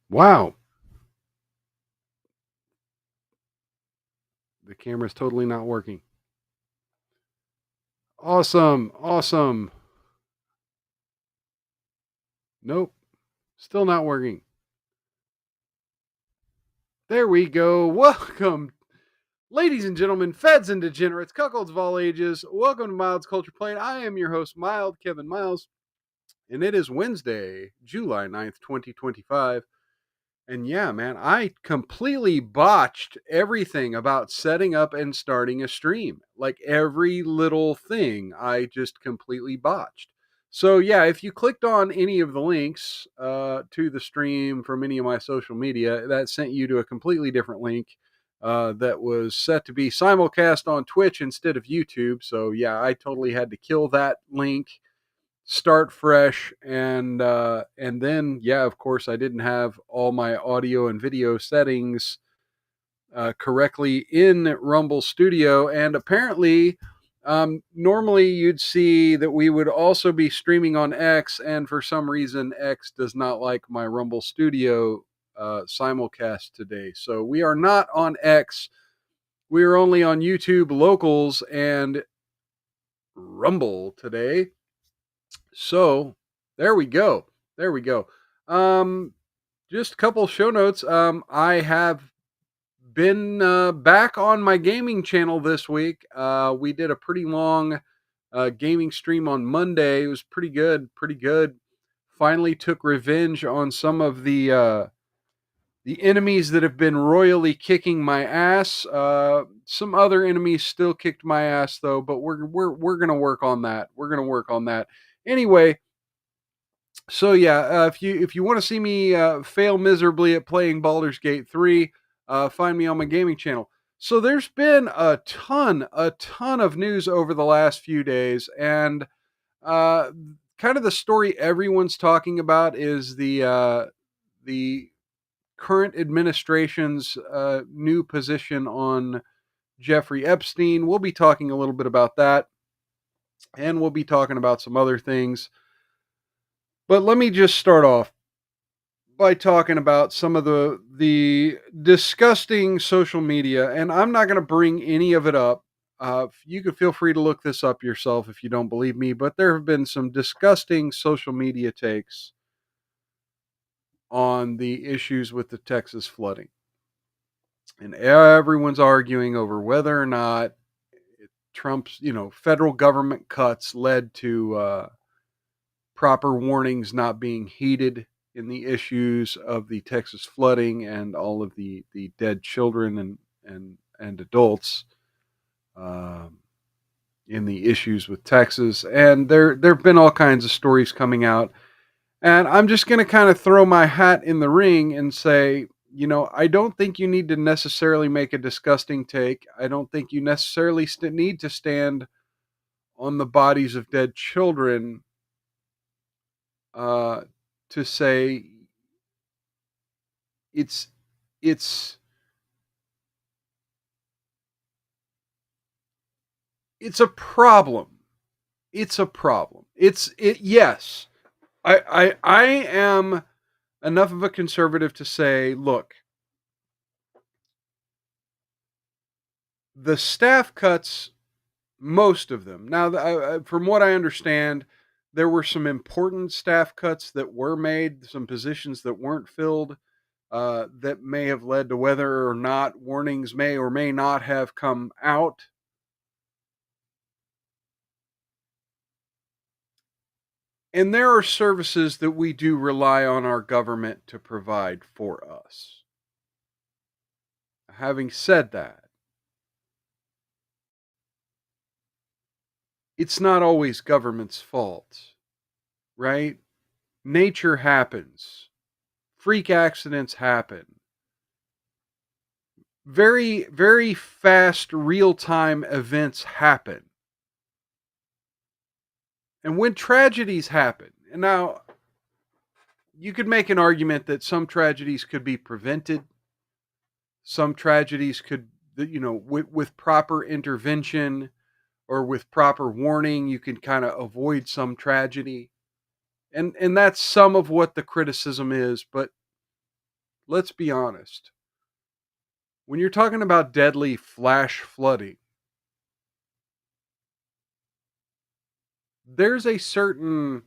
Wow. The camera's totally not working. Awesome. Awesome. Nope. Still not working. There we go. Welcome, ladies and gentlemen, feds and degenerates, cuckolds of all ages. Welcome to Mild's Culture Plate. I am your host, Mild Kevin Miles, and it is Wednesday, July 9th, 2025. And yeah, man, I completely botched everything about setting up and starting a stream. Like every little thing, I just completely botched. So yeah, if you clicked on any of the links to the stream from any of my social media, that sent you to a completely different link that was set to be simulcast on Twitch instead of YouTube. So yeah, I totally had to kill that link, start fresh, and then yeah, of course, I didn't have all my audio and video settings correctly in Rumble Studio. And apparently, normally you'd see that we would also be streaming on X, and for some reason X does not like my Rumble Studio simulcast today, so we are not on X. We are only on YouTube locals and Rumble today. So there we go. There we go. Um, just a couple show notes. I have been back on my gaming channel this week. We did a pretty long gaming stream on Monday. It was pretty good. Pretty good. Finally took revenge on some of the enemies that have been royally kicking my ass. Some other enemies still kicked my ass though, but we're gonna work on that. We're gonna work on that. Anyway, so yeah, if you want to see me fail miserably at playing Baldur's Gate 3, find me on my gaming channel. So there's been a ton of news over the last few days, and uh, kind of the story everyone's talking about is the current administration's new position on Jeffrey Epstein. We'll be talking a little bit about that, and we'll be talking about some other things. But let me just start off by talking about some of the disgusting social media, and I'm not going to bring any of it up. You can feel free to look this up yourself if you don't believe me, but there have been some disgusting social media takes on the issues with the Texas flooding, and everyone's arguing over whether or not Trump's, federal government cuts led to proper warnings not being heeded in the issues of the Texas flooding and all of the dead children and adults, um, in the issues with Texas. And there have been all kinds of stories coming out. And I'm just going to kind of throw my hat in the ring and say, I don't think you need to necessarily make a disgusting take. I don't think you necessarily need to stand on the bodies of dead children uh, to say it's it's it's a problem. It's a problem. Yes. I am enough of a conservative to say, look, the staff cuts, most of them. Now, from what I understand, there were some important staff cuts that were made, some positions that weren't filled, that may have led to whether or not warnings may or may not have come out. And there are services that we do rely on our government to provide for us. Having said that, it's not always government's fault, right? Nature happens. Freak accidents happen. Very, very fast, real time events happen. And when tragedies happen, and now you could make an argument that some tragedies could be prevented, some tragedies could, with proper intervention or with proper warning, you can kind of avoid some tragedy. And that's some of what the criticism is, but let's be honest. When you're talking about deadly flash flooding, there's a certain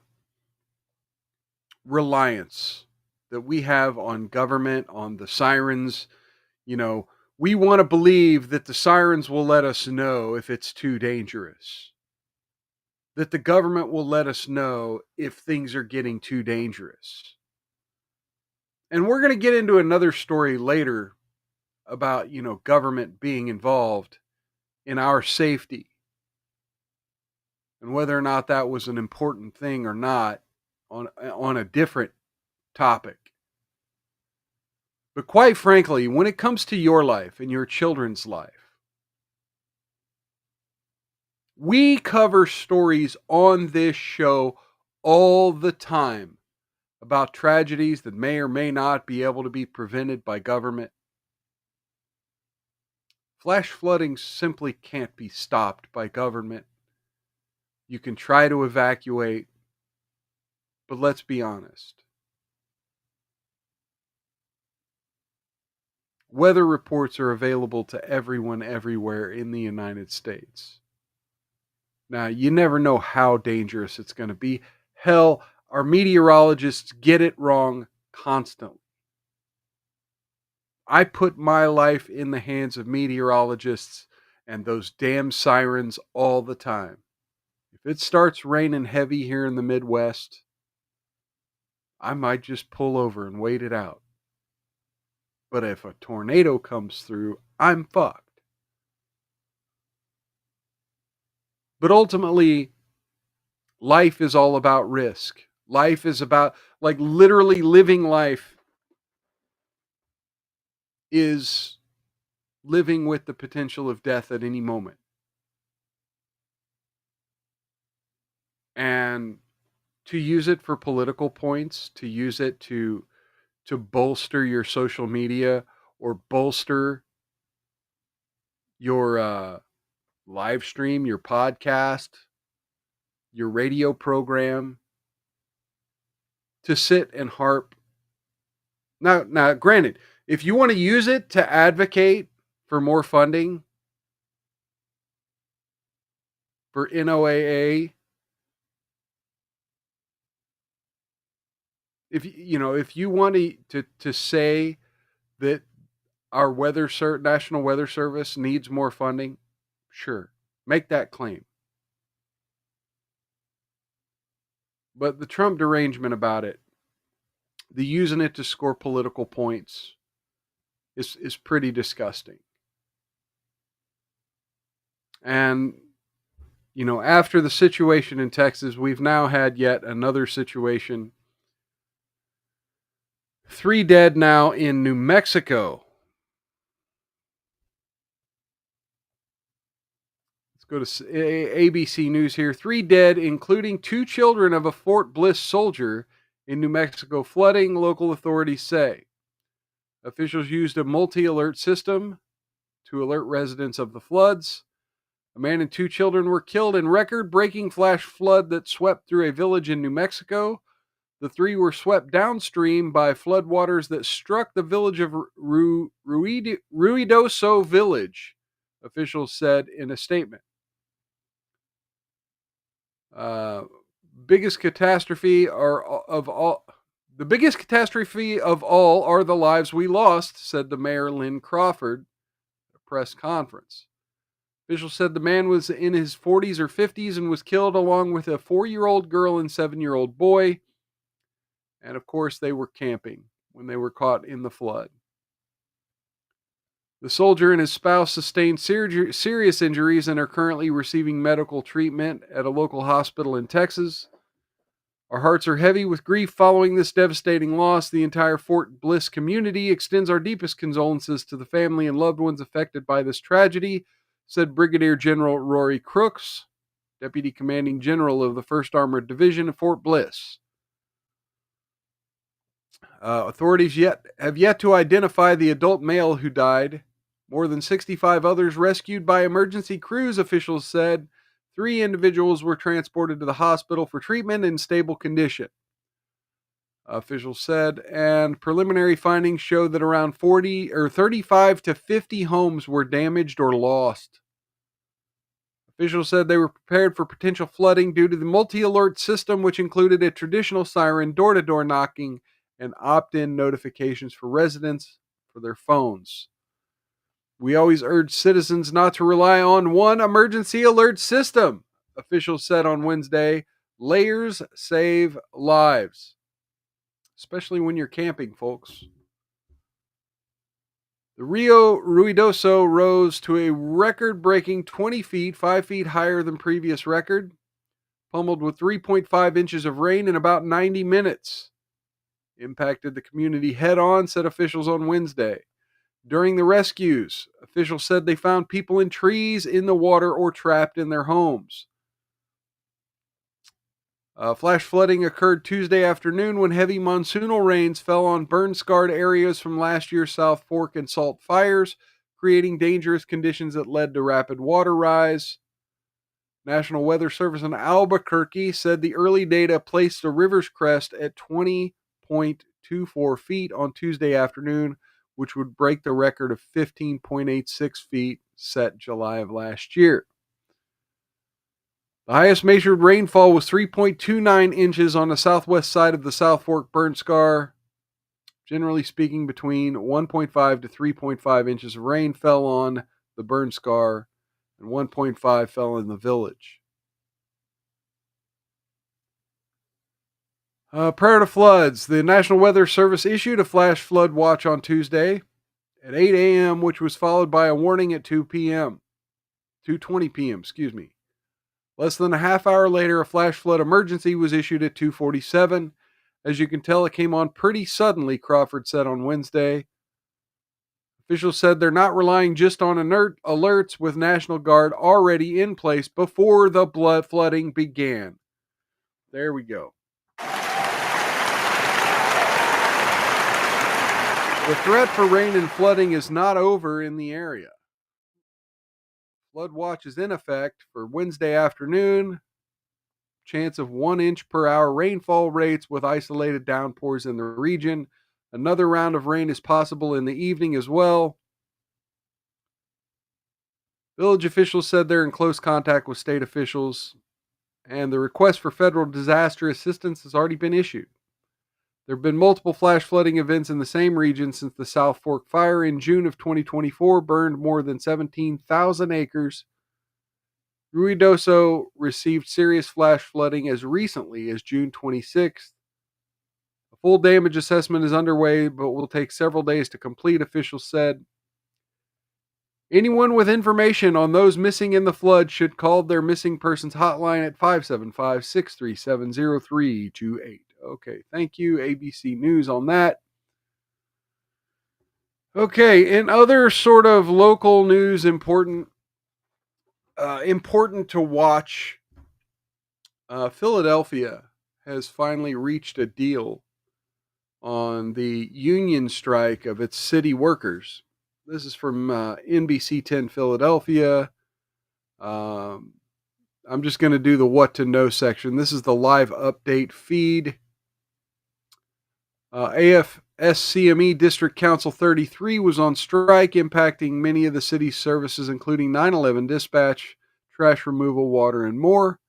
reliance that we have on government, on the sirens. You know, we want to believe that the sirens will let us know if it's too dangerous, that the government will let us know if things are getting too dangerous. And we're going to get into another story later about, government being involved in our safety and whether or not that was an important thing or not on a different topic. But quite frankly, when it comes to your life and your children's life, we cover stories on this show all the time about tragedies that may or may not be able to be prevented by government. Flash flooding simply can't be stopped by government. You can try to evacuate, but let's be honest. Weather reports are available to everyone everywhere in the United States. Now, you never know how dangerous it's going to be. Hell, our meteorologists get it wrong constantly. I put my life in the hands of meteorologists and those damn sirens all the time. If it starts raining heavy here in the Midwest, I might just pull over and wait it out. But if a tornado comes through, I'm fucked. But ultimately, life is all about risk. Life is about, literally living life is living with the potential of death at any moment. And to use it for political points, to use it to bolster your social media or bolster your live stream, your podcast, your radio program, to sit and harp. Now, granted, if you want to use it to advocate for more funding for NOAA, if you want to say that our National Weather Service needs more funding, sure, make that claim. But the Trump derangement about it, the using it to score political points, is pretty disgusting. And, after the situation in Texas, we've now had yet another situation. 3 dead now in New Mexico. Let's go to ABC News here. 3 dead, including 2 children of a Fort Bliss soldier in New Mexico flooding, local authorities say. Officials used a multi-alert system to alert residents of the floods. A man and 2 children were killed in record-breaking flash flood that swept through a village in New Mexico. The 3 were swept downstream by floodwaters that struck the village of Ruidoso Village, officials said in a statement. The biggest catastrophe of all are the lives we lost, said the mayor Lynn Crawford at a press conference. Officials said the man was in his 40s or 50s and was killed along with a 4-year-old girl and 7-year-old boy. And of course, they were camping when they were caught in the flood. The soldier and his spouse sustained serious injuries and are currently receiving medical treatment at a local hospital in Texas. Our hearts are heavy with grief following this devastating loss. The entire Fort Bliss community extends our deepest condolences to the family and loved ones affected by this tragedy, said Brigadier General Rory Crooks, Deputy Commanding General of the 1st Armored Division of Fort Bliss. Authorities have yet to identify the adult male who died. More than 65 others rescued by emergency crews, officials said. 3 individuals were transported to the hospital for treatment in stable condition. officials said, and preliminary findings showed that around 35 to 50 homes were damaged or lost. Officials said they were prepared for potential flooding due to the multi-alert system, which included a traditional siren, door-to-door knocking, and opt-in notifications for residents for their phones. We always urge citizens not to rely on one emergency alert system, officials said on Wednesday. Layers save lives, especially when you're camping, folks. The Rio Ruidoso rose to a record-breaking 20 feet, 5 feet higher than previous record, pummeled with 3.5 inches of rain in about 90 minutes. Impacted the community head-on, said officials on Wednesday. During the rescues, officials said they found people in trees, in the water, or trapped in their homes. Flash flooding occurred Tuesday afternoon when heavy monsoonal rains fell on burn-scarred areas from last year's South Fork and Salt fires, creating dangerous conditions that led to rapid water rise. National Weather Service in Albuquerque said the early data placed the river's crest at 20.24 feet on Tuesday afternoon, which would break the record of 15.86 feet set July of last year. The highest measured rainfall was 3.29 inches on the southwest side of the South Fork burn scar. Generally speaking, between 1.5 to 3.5 inches of rain fell on the burn scar, and 1.5 fell in the village. Prior to floods, the National Weather Service issued a flash flood watch on Tuesday at 8 a.m., which was followed by a warning at 2:20 p.m. Less than a half hour later, a flash flood emergency was issued at 2:47. As you can tell, it came on pretty suddenly, Crawford said on Wednesday. Officials said they're not relying just on alerts, with National Guard already in place before the flooding began. There we go. The threat for rain and flooding is not over in the area. Flood watch is in effect for Wednesday afternoon. Chance of 1 inch per hour rainfall rates with isolated downpours in the region. Another round of rain is possible in the evening as well. Village officials said they're in close contact with state officials, and the request for federal disaster assistance has already been issued. There have been multiple flash flooding events in the same region since the South Fork fire in June of 2024 burned more than 17,000 acres. Ruidoso received serious flash flooding as recently as June 26th. A full damage assessment is underway, but will take several days to complete, officials said. Anyone with information on those missing in the flood should call their missing persons hotline at 575-637-0328. Okay, thank you, ABC News, on that. Okay, in other sort of local news, important to watch, Philadelphia has finally reached a deal on the union strike of its city workers. This is from NBC 10 Philadelphia. I'm just going to do the what to know section. This is the live update feed. AFSCME District Council 33 was on strike, impacting many of the city's services, including 911 dispatch, trash removal, water, and more.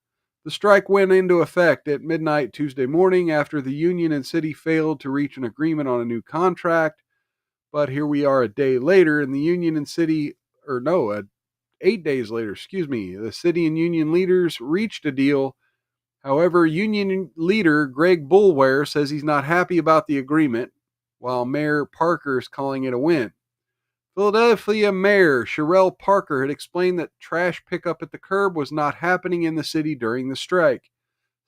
The strike went into effect at midnight Tuesday morning after the union and city failed to reach an agreement on a new contract. But here we are 8 days later, and the union and city, 8 days later, the city and union leaders reached a deal. However, union leader Greg Boulware says he's not happy about the agreement, while Mayor Parker is calling it a win. Philadelphia Mayor Sherelle Parker had explained that trash pickup at the curb was not happening in the city during the strike.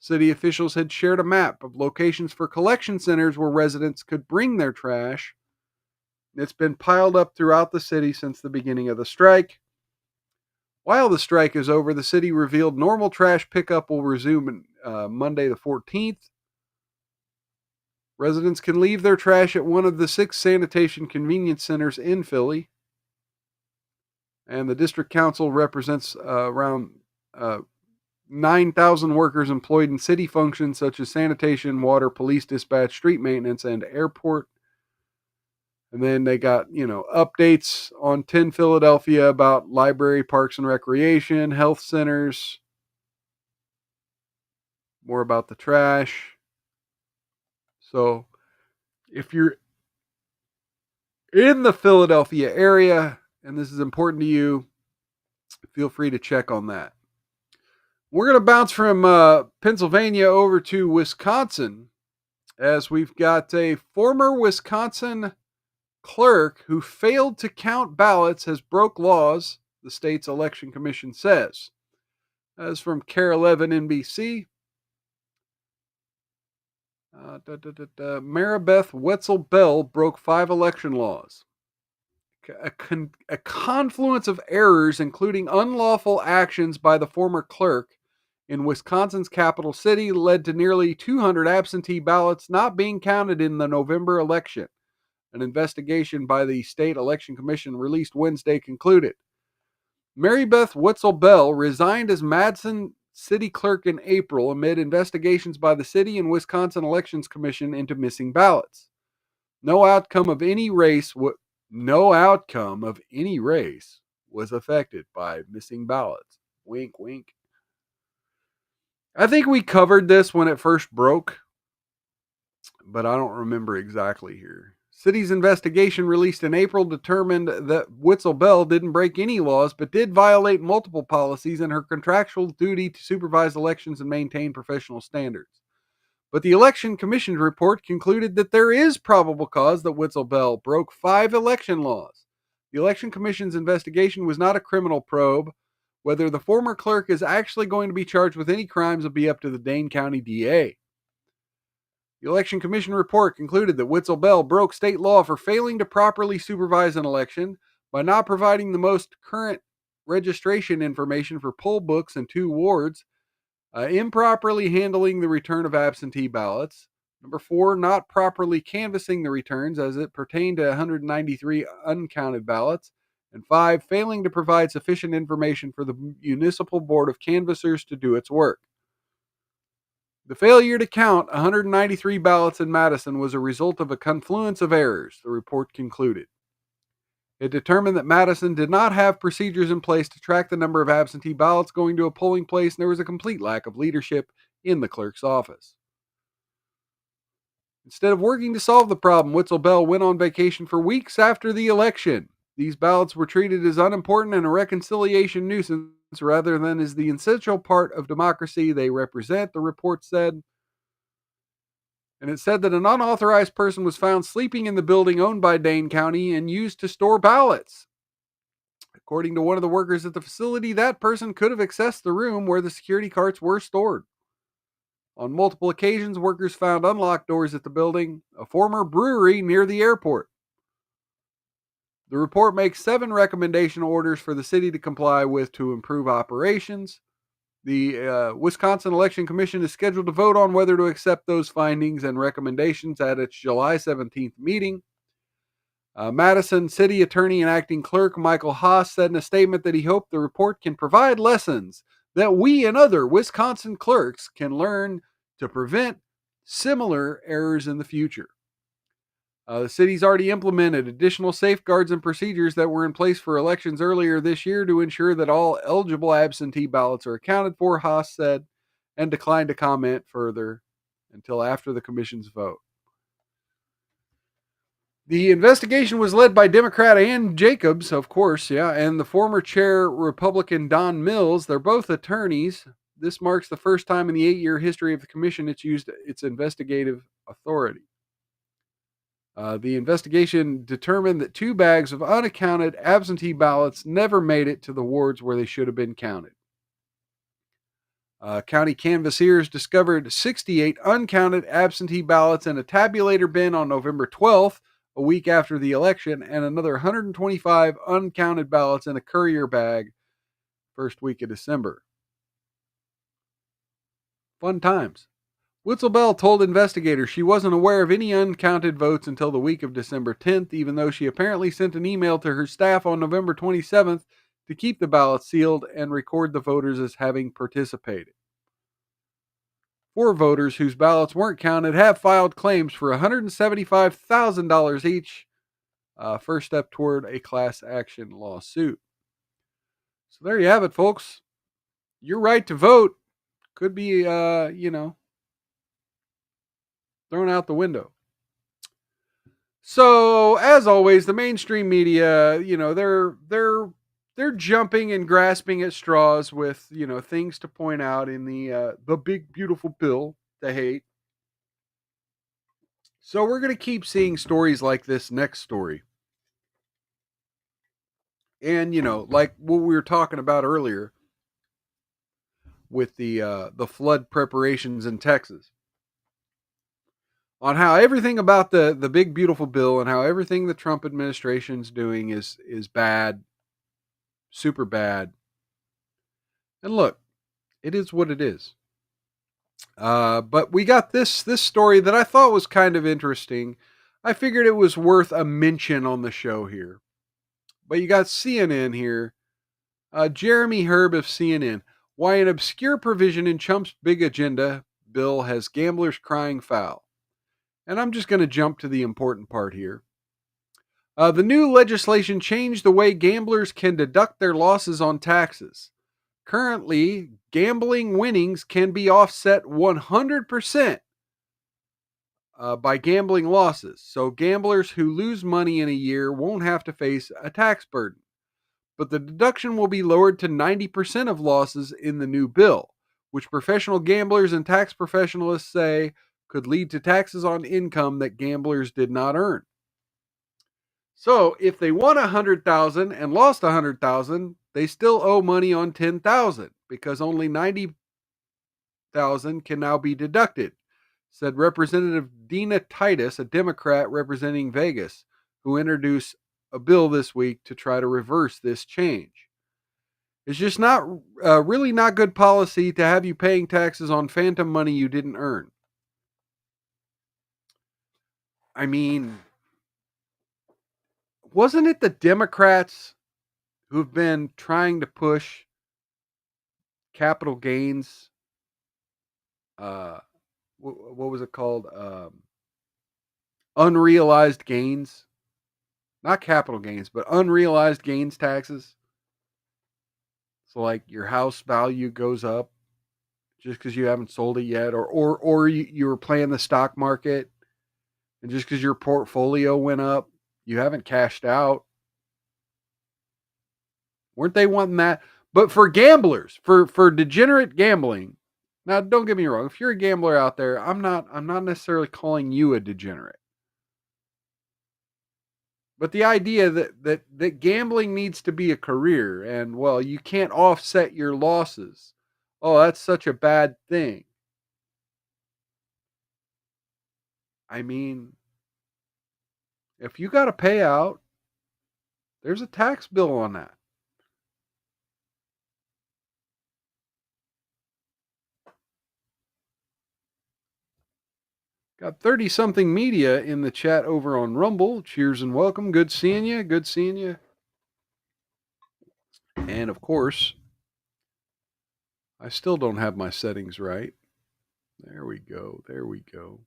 City officials had shared a map of locations for collection centers where residents could bring their trash. It's been piled up throughout the city since the beginning of the strike. While the strike is over, the city revealed normal trash pickup will resume Monday the 14th. Residents can leave their trash at one of the 6 sanitation convenience centers in Philly. And the district council represents around 9,000 workers employed in city functions such as sanitation, water, police dispatch, street maintenance, and airport. And then they got, updates on 10 Philadelphia about library, parks and recreation, health centers, more about the trash. So if you're in the Philadelphia area and this is important to you, feel free to check on that. We're going to bounce from Pennsylvania over to Wisconsin, as we've got a former Wisconsin clerk who failed to count ballots has broke laws, the state's election commission says. As from KARE 11 NBC. Maribeth Wetzel-Bell broke 5 election laws. A confluence of errors, including unlawful actions by the former clerk in Wisconsin's capital city, led to nearly 200 absentee ballots not being counted in the November election. An investigation by the State Election Commission released Wednesday concluded. Maribeth Wetzel-Bell resigned as Madison city clerk in April amid investigations by the city and Wisconsin Elections Commission into missing ballots. No outcome of any race was affected by missing ballots. Wink, wink. I think we covered this when it first broke, but I don't remember exactly here. City's investigation released in April determined that Wetzel-Bell didn't break any laws, but did violate multiple policies and her contractual duty to supervise elections and maintain professional standards. But the Election Commission's report concluded that there is probable cause that Wetzel-Bell broke 5 election laws. The Election Commission's investigation was not a criminal probe. Whether the former clerk is actually going to be charged with any crimes will be up to the Dane County DA. The Election Commission report concluded that Wetzel-Bell broke state law for failing to properly supervise an election by not providing the most current registration information for poll books in 2 wards, improperly handling the return of absentee ballots. Number 4, not properly canvassing the returns as it pertained to 193 uncounted ballots. And 5, failing to provide sufficient information for the Municipal Board of Canvassers to do its work. The failure to count 193 ballots in Madison was a result of a confluence of errors, the report concluded. It determined that Madison did not have procedures in place to track the number of absentee ballots going to a polling place, and there was a complete lack of leadership in the clerk's office. Instead of working to solve the problem, Wetzel-Bell went on vacation for weeks after the election. These ballots were treated as unimportant and a reconciliation nuisance rather than as the essential part of democracy they represent, the report said. And it said that an unauthorized person was found sleeping in the building owned by Dane County and used to store ballots. According to one of the workers at the facility, that person could have accessed the room where the security carts were stored. On multiple occasions, workers found unlocked doors at the building, a former brewery near the airport. The report makes 7 recommendation orders for the city to comply with to improve operations. The Wisconsin Election Commission is scheduled to vote on whether to accept those findings and recommendations at its July 17th meeting. Madison City Attorney and Acting Clerk Michael Haas said in a statement that he hoped the report can provide lessons that we and other Wisconsin clerks can learn to prevent similar errors in the future. The city's already implemented additional safeguards and procedures that were in place for elections earlier this year to ensure that all eligible absentee ballots are accounted for, Haas said, and declined to comment further until after the commission's vote. The investigation was led by Democrat Ann Jacobs, of course, and the former chair Republican Don Mills. They're both attorneys. This marks the first time in the 8-year history of the commission it's used its investigative authority. The investigation determined that 2 bags of unaccounted absentee ballots never made it to the wards where they should have been counted. County canvassers discovered 68 uncounted absentee ballots in a tabulator bin on November 12th, a week after the election, and another 125 uncounted ballots in a courier bag first week of December. Fun times. Wetzel-Bell told investigators she wasn't aware of any uncounted votes until the week of December 10th, even though she apparently sent an email to her staff on November 27th to keep the ballots sealed and record the voters as having participated. 4 voters whose ballots weren't counted have filed claims for $175,000 each. First step toward a class action lawsuit. So there you have it, folks. Your right to vote could be, thrown out the window. So, as always, the mainstream media, they're jumping and grasping at straws with, things to point out in the big beautiful bill to hate. So, we're going to keep seeing stories like this next story. And, like what we were talking about earlier with the flood preparations in Texas, on how everything about the big beautiful bill and how everything the Trump administration's doing is bad, super bad. And look, it is what it is. But we got this story that I thought was kind of interesting. I figured it was worth a mention on the show here. But you got CNN here. Jeremy Herb of CNN. Why an obscure provision in Trump's big agenda bill has gamblers crying foul. And I'm just going to jump to the important part here. The new legislation changed the way gamblers can deduct their losses on taxes. Currently, gambling winnings can be offset 100% by gambling losses. So gamblers who lose money in a year won't have to face a tax burden. But the deduction will be lowered to 90% of losses in the new bill, which professional gamblers and tax professionals say could lead to taxes on income that gamblers did not earn. So if they won 100,000 and lost 100,000, they still owe money on 10,000 because only 90,000 can now be deducted, said Representative Dina Titus, a Democrat representing Vegas, who introduced a bill this week to try to reverse this change. It's just not really not good policy to have you paying taxes on phantom money you didn't earn. I mean, wasn't it the Democrats who've been trying to push capital gains? What was it called? Unrealized gains, not capital gains, but unrealized gains taxes. So, like your house value goes up just because you haven't sold it yet, or you were playing the stock market, and just because your portfolio went up, you haven't cashed out. Weren't they wanting that? But for gamblers, for degenerate gambling. Now, don't get me wrong. If you're a gambler out there, I'm not necessarily calling you a degenerate. But the idea that gambling needs to be a career and, well, you can't offset your losses. Oh, that's such a bad thing. I mean, if you got to pay out, there's a tax bill on that. Got 30 something media in the chat over on Rumble. Cheers and welcome. Good seeing you. Good seeing you. And of course, I still don't have my settings right. There we go. There we go.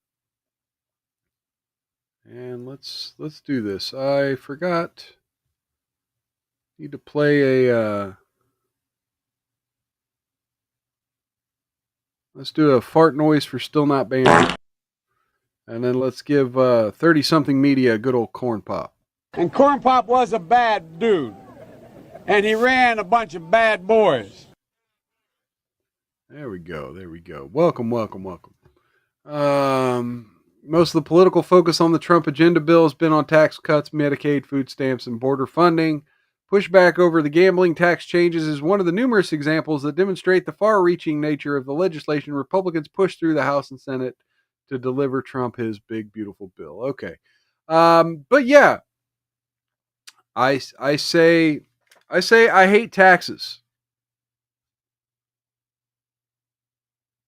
And let's do this. I forgot. Need to play a let's do a fart noise for still not banned. And then let's give 30 something media a good old corn pop. And Corn Pop was a bad dude. And he ran a bunch of bad boys. There we go. There we go. Welcome, welcome, welcome. Most of the political focus on the Trump agenda bill has been on tax cuts, Medicaid, food stamps, and border funding. Pushback over the gambling tax changes is one of the numerous examples that demonstrate the far-reaching nature of the legislation Republicans pushed through the House and Senate to deliver Trump his big, beautiful bill. Okay. But yeah, I say I hate taxes.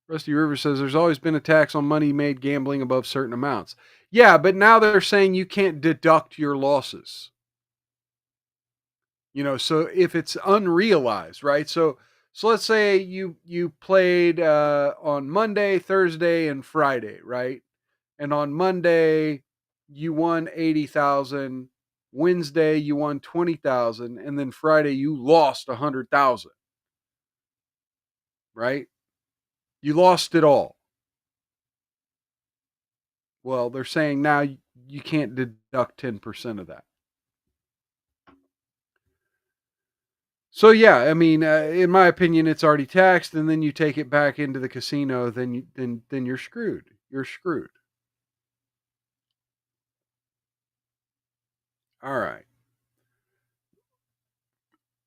Rusty River says there's always been a tax on money made gambling above certain amounts. Yeah, but now they're saying you can't deduct your losses. So if it's unrealized, right? So So let's say you played on Monday, Thursday, and Friday, right? And on Monday you won 80,000. Wednesday you won 20,000, and then Friday you lost 100,000. Right? You lost it all. Well, they're saying now you can't deduct 10% of that. So yeah, I mean, in my opinion, it's already taxed, and then you take it back into the casino, then you're screwed. You're screwed. All right.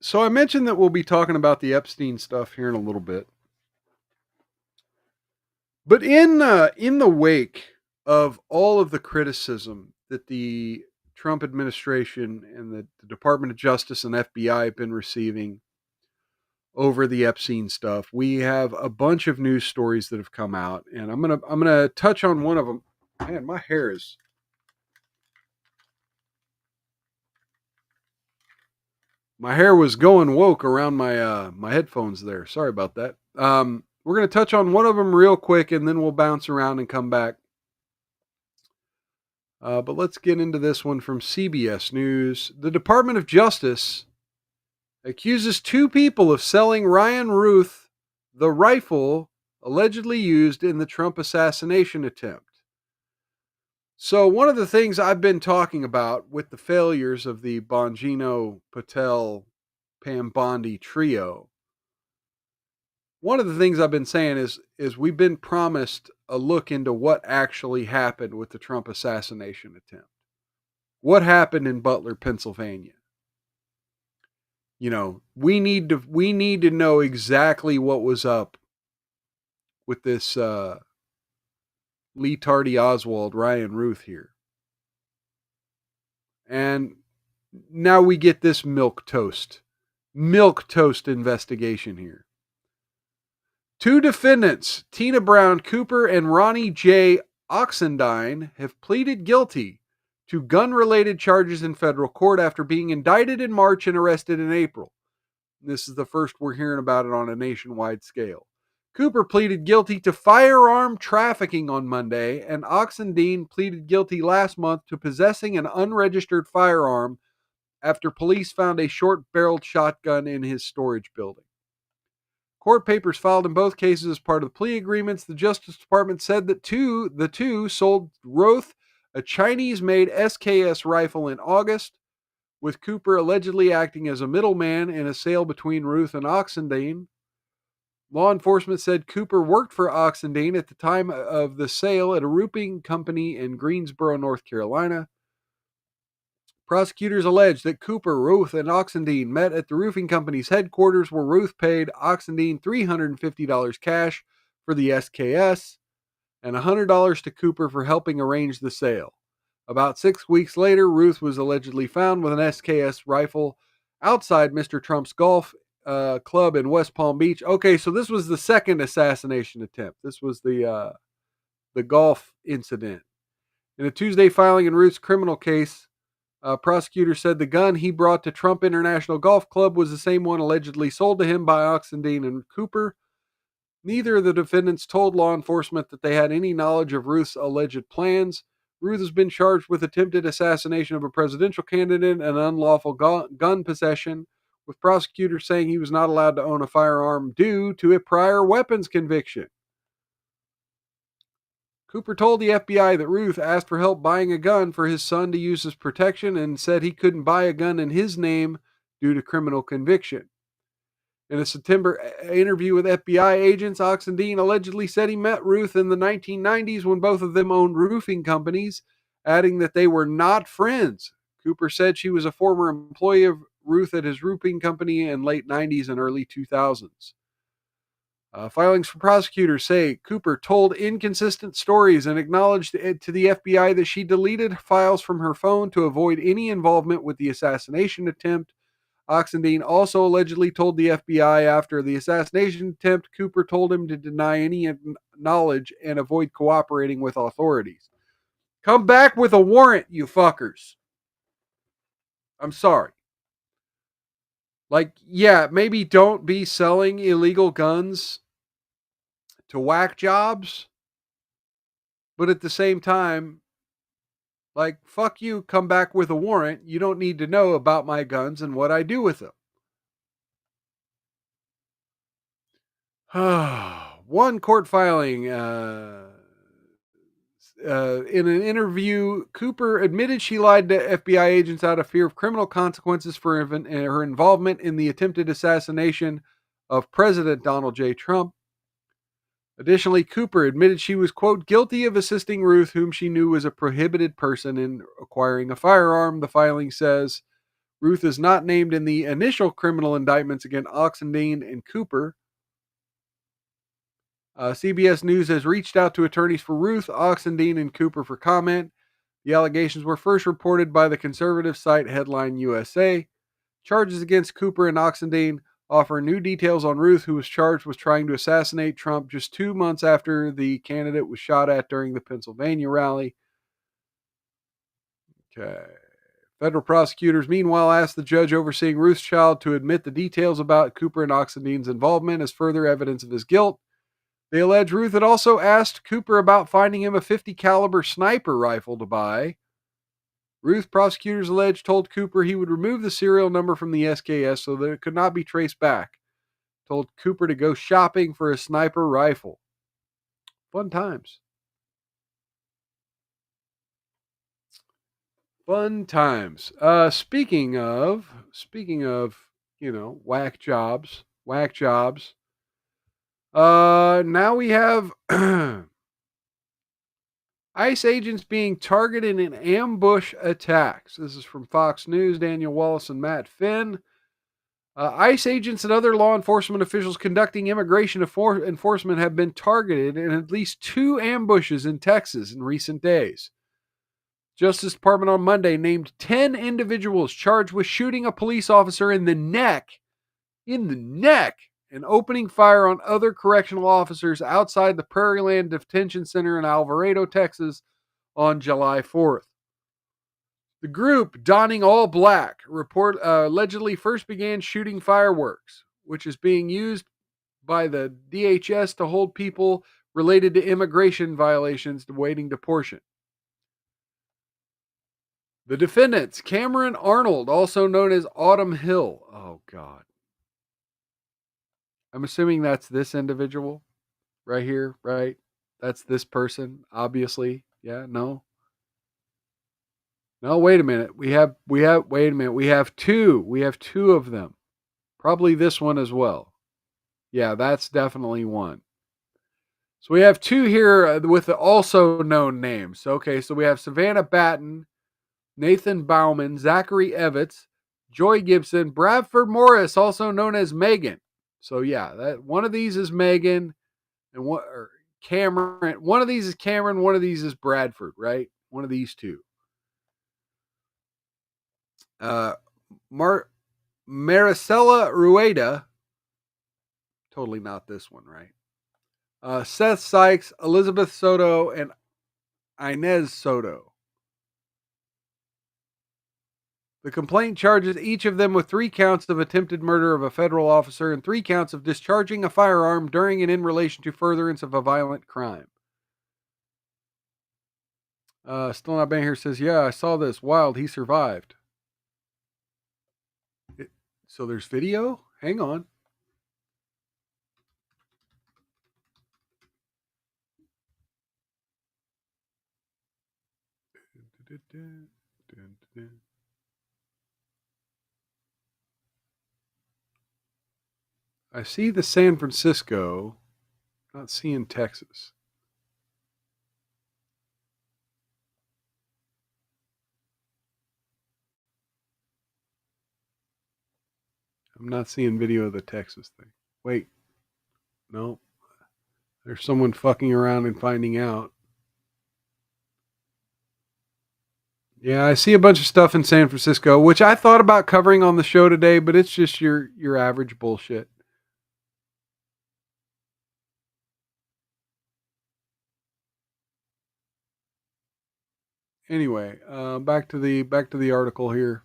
So I mentioned that we'll be talking about the Epstein stuff here in a little bit, but in the wake of all of the criticism that the Trump administration and the Department of Justice and FBI have been receiving over the Epstein stuff, we have a bunch of news stories that have come out, and I'm gonna touch on one of them. Man, my hair was going woke around my headphones there. Sorry about that. We're gonna touch on one of them real quick, and then we'll bounce around and come back. But let's get into this one from CBS News. The Department of Justice accuses two people of selling Ryan Ruth the rifle allegedly used in the Trump assassination attempt. So, one of the things I've been talking about with the failures of the Bongino Patel Pam Bondi trio, one of the things I've been saying is we've been promised a look into what actually happened with the Trump assassination attempt. What happened in Butler, Pennsylvania? You know, we need to know exactly what was up with this Lee Tardy Oswald, Ryan Ruth here. And now we get this milk toast investigation here. Two defendants, Tina Brown Cooper and Ronnie J. Oxendine, have pleaded guilty to gun-related charges in federal court after being indicted in March and arrested in April. This is the first we're hearing about it on a nationwide scale. Cooper pleaded guilty to firearm trafficking on Monday, and Oxendine pleaded guilty last month to possessing an unregistered firearm after police found a short-barreled shotgun in his storage building. Court papers filed in both cases as part of the plea agreements. The Justice Department said that the two sold Roth a Chinese-made SKS rifle in August, with Cooper allegedly acting as a middleman in a sale between Ruth and Oxendine. Law enforcement said Cooper worked for Oxendine at the time of the sale at a roofing company in Greensboro, North Carolina. Prosecutors alleged that Cooper, Ruth, and Oxendine met at the roofing company's headquarters, where Ruth paid Oxendine $350 cash for the SKS and $100 to Cooper for helping arrange the sale. About 6 weeks later, Ruth was allegedly found with an SKS rifle outside Mr. Trump's golf club in West Palm Beach. Okay, so this was the second assassination attempt. This was the golf incident. In a Tuesday filing in Ruth's criminal case, prosecutor said the gun he brought to Trump International Golf Club was the same one allegedly sold to him by Oxendine and Cooper. Neither of the defendants told law enforcement that they had any knowledge of Ruth's alleged plans. Ruth has been charged with attempted assassination of a presidential candidate and unlawful gun possession, with prosecutors saying he was not allowed to own a firearm due to a prior weapons conviction. Cooper told the FBI that Ruth asked for help buying a gun for his son to use as protection and said he couldn't buy a gun in his name due to criminal conviction. In a September interview with FBI agents, Oxendine allegedly said he met Ruth in the 1990s when both of them owned roofing companies, adding that they were not friends. Cooper said she was a former employee of Ruth at his roofing company in late 90s and early 2000s. Filings from prosecutors say Cooper told inconsistent stories and acknowledged to the FBI that she deleted files from her phone to avoid any involvement with the assassination attempt. Oxendine also allegedly told the FBI after the assassination attempt, Cooper told him to deny any knowledge and avoid cooperating with authorities. Come back with a warrant, you fuckers. I'm sorry. Like, yeah, maybe don't be selling illegal guns to whack jobs, but at the same time, like, fuck you, come back with a warrant. You don't need to know about my guns and what I do with them. One court filing. In an interview, Cooper admitted she lied to FBI agents out of fear of criminal consequences for her involvement in the attempted assassination of President Donald J. Trump. Additionally, Cooper admitted she was, quote, guilty of assisting Ruth, whom she knew was a prohibited person, in acquiring a firearm. The filing says Ruth is not named in the initial criminal indictments against Oxendine and Cooper. CBS News has reached out to attorneys for Ruth, Oxendine, and Cooper for comment. The allegations were first reported by the conservative site Headline USA. Charges against Cooper and Oxendine offer new details on Ruth, who was charged with trying to assassinate Trump just 2 months after the candidate was shot at during the Pennsylvania rally. Okay. Federal prosecutors, meanwhile, asked the judge overseeing Ruth's trial to admit the details about Cooper and Oxendine's involvement as further evidence of his guilt. They allege Ruth had also asked Cooper about finding him a .50 caliber sniper rifle to buy. Ruth, prosecutors allege, told Cooper he would remove the serial number from the SKS so that it could not be traced back. Told Cooper to go shopping for a sniper rifle. Fun times. Fun times. Speaking of, whack jobs. Now we have ICE agents being targeted in ambush attacks. This is from Fox News, Daniel Wallace and Matt Finn. ICE agents and other law enforcement officials conducting immigration enforcement have been targeted in at least 2 ambushes in Texas in recent days. Justice Department on Monday named 10 individuals charged with shooting a police officer in the neck, and opening fire on other correctional officers outside the Prairieland Detention Center in Alvarado, Texas on July 4th. The group, donning all black, allegedly first began shooting fireworks, which is being used by the DHS to hold people related to immigration violations awaiting deportation. The defendants, Cameron Arnold, also known as Autumn Hill. Oh, God. I'm assuming that's this individual right here, right? That's this person, obviously. Yeah, no. No, wait a minute. We have two. We have 2 of them. Probably this one as well. Yeah, that's definitely one. So we have 2 here with the also known names. Okay, so we have Savannah Batten, Nathan Bauman, Zachary Evans, Joy Gibson, Bradford Morris, also known as Megan. So yeah, that one of these is Megan, and Cameron. One of these is Cameron. One of these is Bradford. Right? One of these 2. Maricela Rueda. Totally not this one, right? Seth Sykes, Elizabeth Soto, and Inez Soto. The complaint charges each of them with 3 counts of attempted murder of a federal officer and 3 counts of discharging a firearm during and in relation to furtherance of a violent crime. Still Not Been Here says, yeah, I saw this. Wild, he survived. So there's video? Hang on. I see the San Francisco, not seeing Texas. I'm not seeing video of the Texas thing. Wait. No. There's someone fucking around and finding out. Yeah, I see a bunch of stuff in San Francisco, which I thought about covering on the show today, but it's just your average bullshit. Anyway, back to the article here.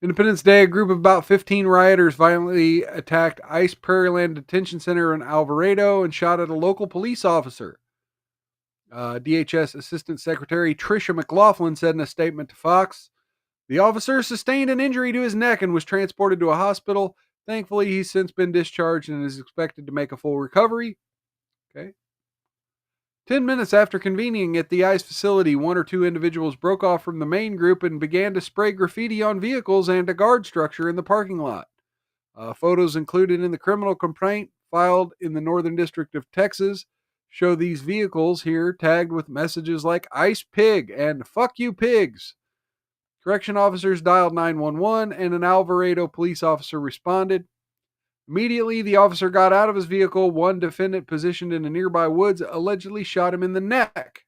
Independence Day, a group of about 15 rioters violently attacked ICE Prairieland Detention Center in Alvarado and shot at a local police officer. DHS Assistant Secretary Tricia McLaughlin said in a statement to Fox, the officer sustained an injury to his neck and was transported to a hospital. Thankfully, he's since been discharged and is expected to make a full recovery. Okay. 10 minutes after convening at the ICE facility, one or two individuals broke off from the main group and began to spray graffiti on vehicles and a guard structure in the parking lot. Photos included in the criminal complaint filed in the Northern District of Texas show these vehicles here tagged with messages like "Ice Pig" and "Fuck you pigs." Correction officers dialed 911 and an Alvarado police officer responded. Immediately, the officer got out of his vehicle. One defendant positioned in a nearby woods allegedly shot him in the neck,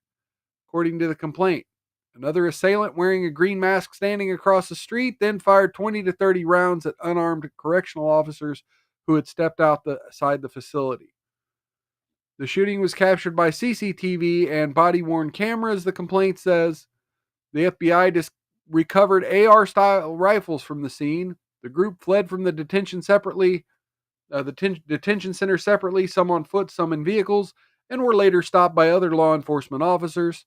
according to the complaint. Another assailant wearing a green mask standing across the street then fired 20 to 30 rounds at unarmed correctional officers who had stepped outside the facility. The shooting was captured by CCTV and body-worn cameras, the complaint says. The FBI recovered AR-style rifles from the scene. The group fled from the detention center separately, some on foot, some in vehicles, and were later stopped by other law enforcement officers.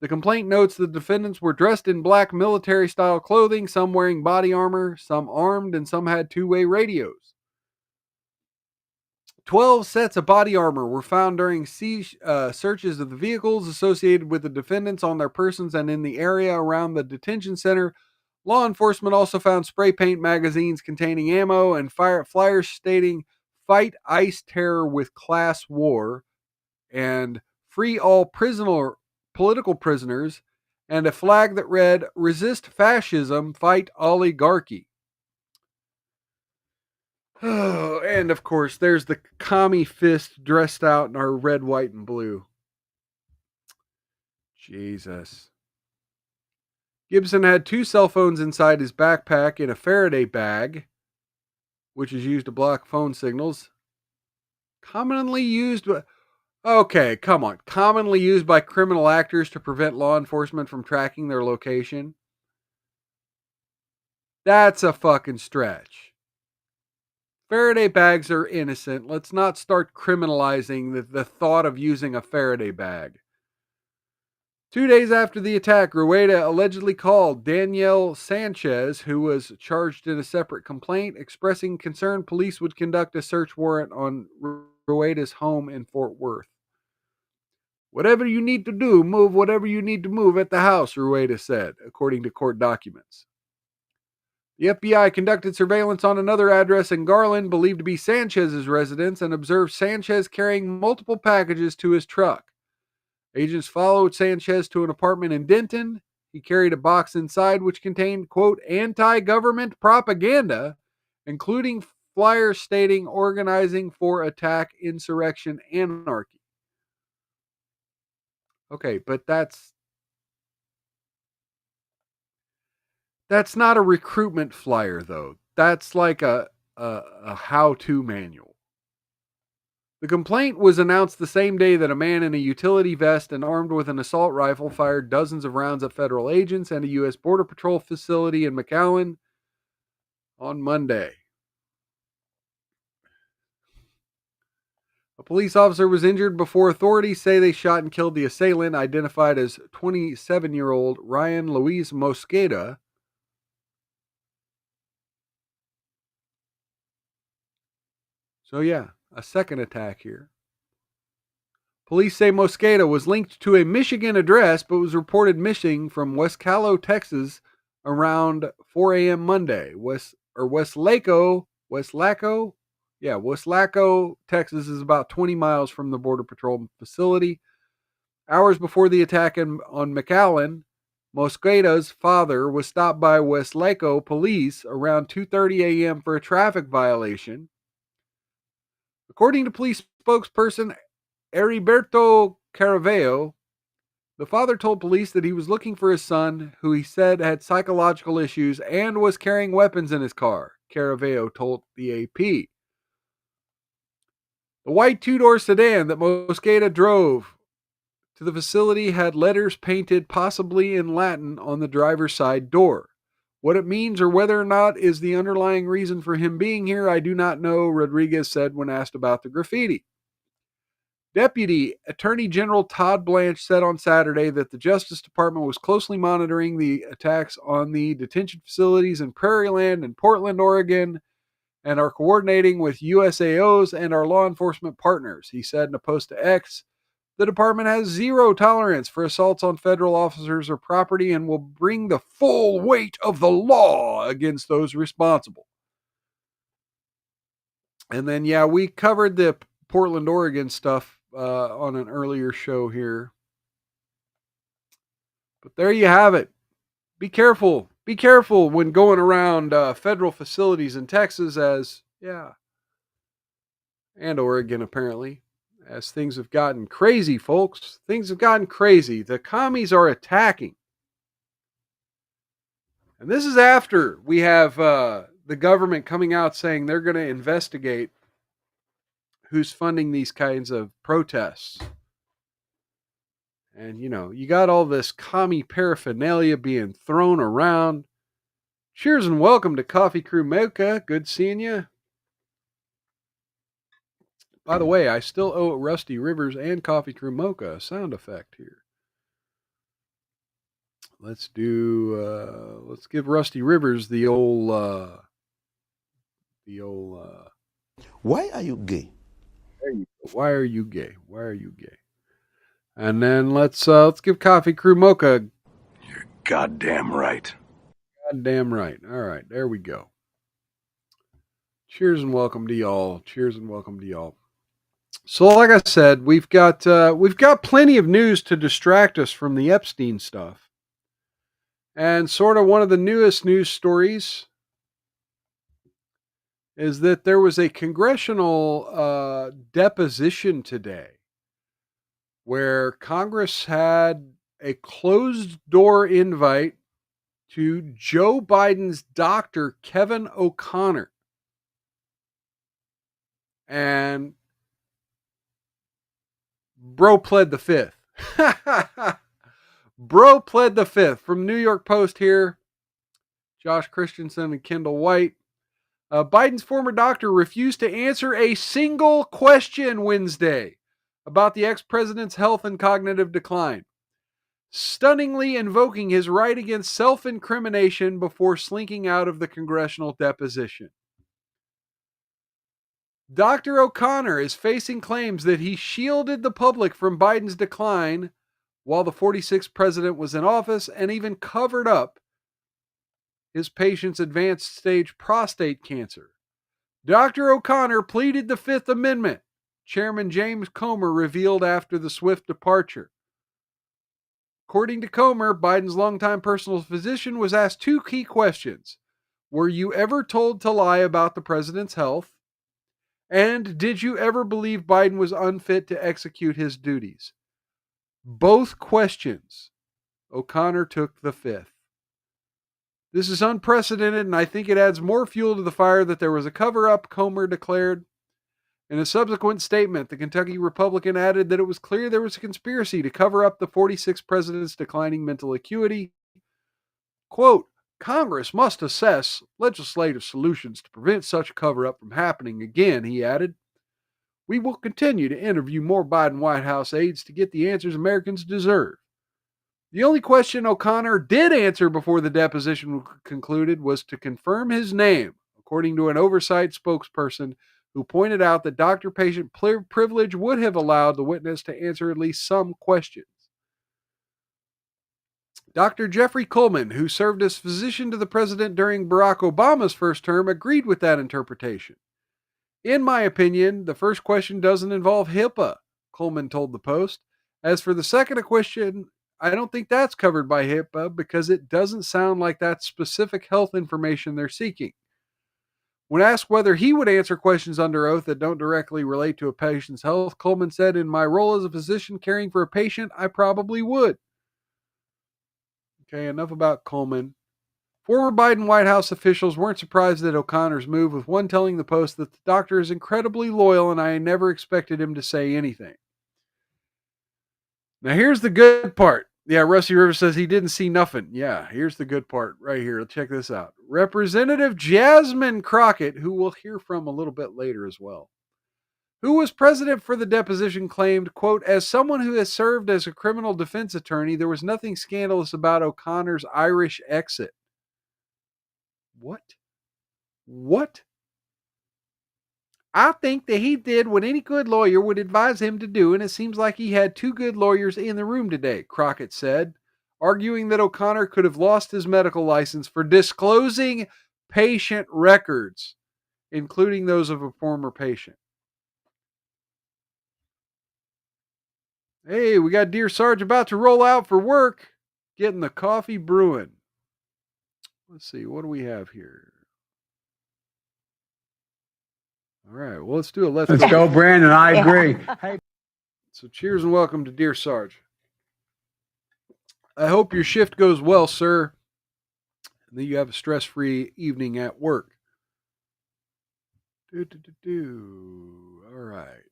The complaint notes the defendants were dressed in black military-style clothing, some wearing body armor, some armed, and some had two-way radios. 12 sets of body armor were found during searches of the vehicles associated with the defendants on their persons and in the area around the detention center. Law enforcement also found spray paint magazines containing ammo and flyers stating "Fight ICE Terror with Class War" and "Free all political prisoners," and a flag that read "Resist fascism, fight oligarchy." Oh, and of course, there's the commie fist dressed out in our red, white, and blue. Jesus. Gibson had 2 cell phones inside his backpack in a Faraday bag, which is used to block phone signals. Commonly used by criminal actors to prevent law enforcement from tracking their location. That's a fucking stretch. Faraday bags are innocent. Let's not start criminalizing the thought of using a Faraday bag. 2 days after the attack, Rueda allegedly called Danielle Sanchez, who was charged in a separate complaint, expressing concern police would conduct a search warrant on Rueda's home in Fort Worth. Whatever you need to do, move whatever you need to move at the house, Rueda said, according to court documents. The FBI conducted surveillance on another address in Garland, believed to be Sanchez's residence, and observed Sanchez carrying multiple packages to his truck. Agents followed Sanchez to an apartment in Denton. He carried a box inside which contained, quote, anti-government propaganda, including flyers stating organizing for attack, insurrection, anarchy. Okay, but that's not a recruitment flyer, though. That's like a how-to manual. The complaint was announced the same day that a man in a utility vest and armed with an assault rifle fired dozens of rounds at federal agents and a U.S. Border Patrol facility in McAllen on Monday. A police officer was injured before authorities say they shot and killed the assailant, identified as 27-year-old Ryan Luis Mosqueda. So yeah, a second attack here. Police say Mosqueda was linked to a Michigan address but was reported missing from Westlaco, Texas around 4 a.m. Monday. Westlaco, Texas is about 20 miles from the Border Patrol facility. Hours before the attack on McAllen, Mosqueda's father was stopped by Westlaco police around 2:30 a.m. for a traffic violation. According to police spokesperson Heriberto Caraveo, the father told police that he was looking for his son, who he said had psychological issues and was carrying weapons in his car, Caraveo told the AP. The white two-door sedan that Mosqueda drove to the facility had letters painted possibly in Latin on the driver's side door. What it means or whether or not is the underlying reason for him being here, I do not know, Rodriguez said when asked about the graffiti. Deputy Attorney General Todd Blanche said on Saturday that the Justice Department was closely monitoring the attacks on the detention facilities in Prairieland and Portland, Oregon, and are coordinating with USAOs and our law enforcement partners. He said in a post to X, the department has zero tolerance for assaults on federal officers or property and will bring the full weight of the law against those responsible. And then, yeah, we covered the Portland, Oregon stuff on an earlier show here. But there you have it. Be careful. Be careful when going around federal facilities in Texas and Oregon apparently, as things have gotten crazy, folks. Things have gotten crazy. The commies are attacking. And this is after we have the government coming out saying they're going to investigate who's funding these kinds of protests. And, you got all this commie paraphernalia being thrown around. Cheers and welcome to Coffee Crew Mocha. Good seeing you. By the way, I still owe Rusty Rivers and Coffee Crew Mocha a sound effect here. Let's give Rusty Rivers the old why are you gay? Why are you gay? Why are you gay? And then let's give Coffee Crew Mocha. You're goddamn right. Goddamn right. All right, there we go. Cheers and welcome to y'all. Cheers and welcome to y'all. So, like I said, we've got plenty of news to distract us from the Epstein stuff, and sort of one of the newest news stories is that there was a congressional deposition today where Congress had a closed-door invite to Joe Biden's doctor, Kevin O'Connor. And bro pled the fifth. Bro pled the fifth. From New York Post here, Josh Christensen and Kendall White. Biden's former doctor refused to answer a single question Wednesday about the ex-president's health and cognitive decline, stunningly invoking his right against self-incrimination before slinking out of the congressional deposition. Dr. O'Connor is facing claims that he shielded the public from Biden's decline while the 46th president was in office and even covered up his patient's advanced stage prostate cancer. Dr. O'Connor pleaded the Fifth Amendment, Chairman James Comer revealed after the swift departure. According to Comer, Biden's longtime personal physician was asked two key questions. Were you ever told to lie about the president's health? And did you ever believe Biden was unfit to execute his duties? Both questions. O'Connor took the fifth. This is unprecedented, and I think it adds more fuel to the fire that there was a cover-up, Comer declared. In a subsequent statement, the Kentucky Republican added that it was clear there was a conspiracy to cover up the 46th president's declining mental acuity. Quote, Congress must assess legislative solutions to prevent such a cover-up from happening again, he added. We will continue to interview more Biden White House aides to get the answers Americans deserve. The only question O'Connor did answer before the deposition concluded was to confirm his name, according to an oversight spokesperson who pointed out that doctor-patient privilege would have allowed the witness to answer at least some questions. Dr. Jeffrey Kuhlman, who served as physician to the president during Barack Obama's first term, agreed with that interpretation. In my opinion, the first question doesn't involve HIPAA, Kuhlman told the Post. As for the second question, I don't think that's covered by HIPAA because it doesn't sound like that's specific health information they're seeking. When asked whether he would answer questions under oath that don't directly relate to a patient's health, Kuhlman said, in my role as a physician caring for a patient, I probably would. Okay, enough about Kuhlman. Former Biden White House officials weren't surprised at O'Connor's move, with one telling the Post that the doctor is incredibly loyal and I never expected him to say anything. Now here's the good part. Yeah, Rusty Rivers says he didn't see nothing. Yeah, here's the good part right here. Check this out. Representative Jasmine Crockett, who we'll hear from a little bit later as well, who was president for the deposition, claimed, quote, as someone who has served as a criminal defense attorney, there was nothing scandalous about O'Connor's Irish exit. What? What? I think that he did what any good lawyer would advise him to do, and it seems like he had two good lawyers in the room today, Crockett said, arguing that O'Connor could have lost his medical license for disclosing patient records, including those of a former patient. Hey, we got Dear Sarge about to roll out for work, getting the coffee brewing. Let's see, what do we have here? All right, well, let's do it. Let's go, Brandon. I agree. Hey. So cheers and welcome to Dear Sarge. I hope your shift goes well, sir, and that you have a stress-free evening at work. All right.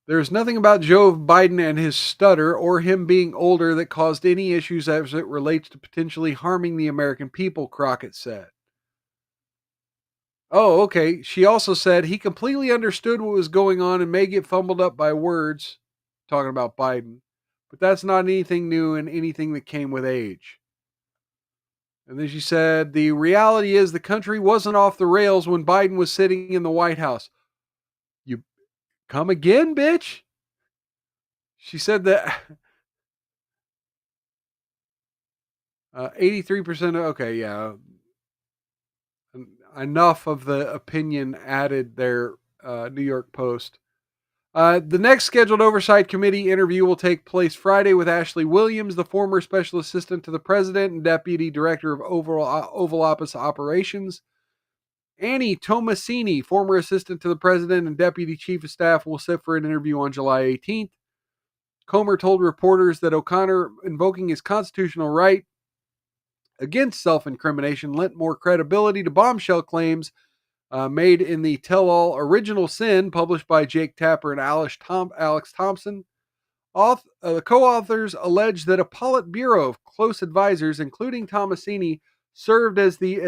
There's nothing about Joe Biden and his stutter or him being older that caused any issues as it relates to potentially harming the American people, Crockett said. Oh, okay. She also said he completely understood what was going on and may get fumbled up by words, talking about Biden, but that's not anything new and anything that came with age. And then she said, the reality is the country wasn't off the rails when Biden was sitting in the White House. You come again, bitch? She said that 83%, okay, yeah. Enough of the opinion added there, New York Post. The next scheduled oversight committee interview will take place Friday with Ashley Williams, the former special assistant to the president and deputy director of Oval Office operations. Annie Tomasini, former assistant to the president and deputy chief of staff, will sit for an interview on July 18th. Comer told reporters that O'Connor invoking his constitutional right against self-incrimination lent more credibility to bombshell claims made in the tell-all Original Sin, published by Jake Tapper and Alex Thompson. The co-authors allege that a Politburo of close advisors, including Tomasini, served as the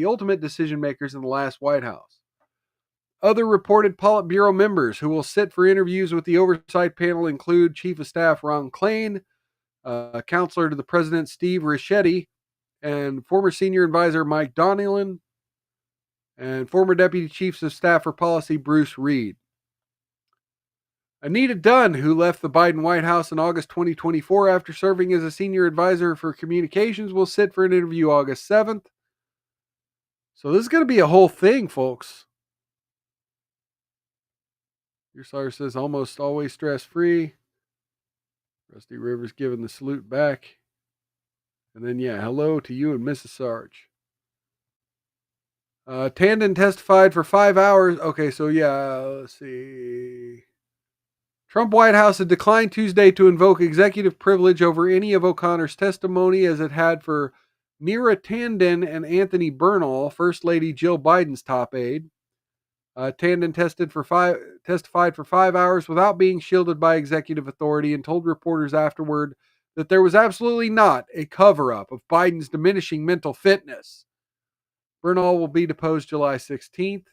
ultimate decision makers in the last White House. Other reported Politburo members who will sit for interviews with the oversight panel include Chief of Staff Ron Klain, Counselor to the President Steve Ricchetti, and former Senior Advisor Mike Donilon, and former Deputy Chiefs of Staff for Policy Bruce Reed. Anita Dunn, who left the Biden White House in August 2024 after serving as a Senior Advisor for Communications, will sit for an interview August 7th. So this is going to be a whole thing, folks. Your Sire says almost always stress-free. Rusty Rivers giving the salute back. And then, yeah, hello to you and Mrs. Sarge. Tandon testified for 5 hours. Okay, so yeah, let's see. Trump White House had declined Tuesday to invoke executive privilege over any of O'Connor's testimony, as it had for Neera Tandon and Anthony Bernal, First Lady Jill Biden's top aide. Tandon testified for 5 hours without being shielded by executive authority and told reporters afterward that there was absolutely not a cover-up of Biden's diminishing mental fitness. Bernal will be deposed July 16th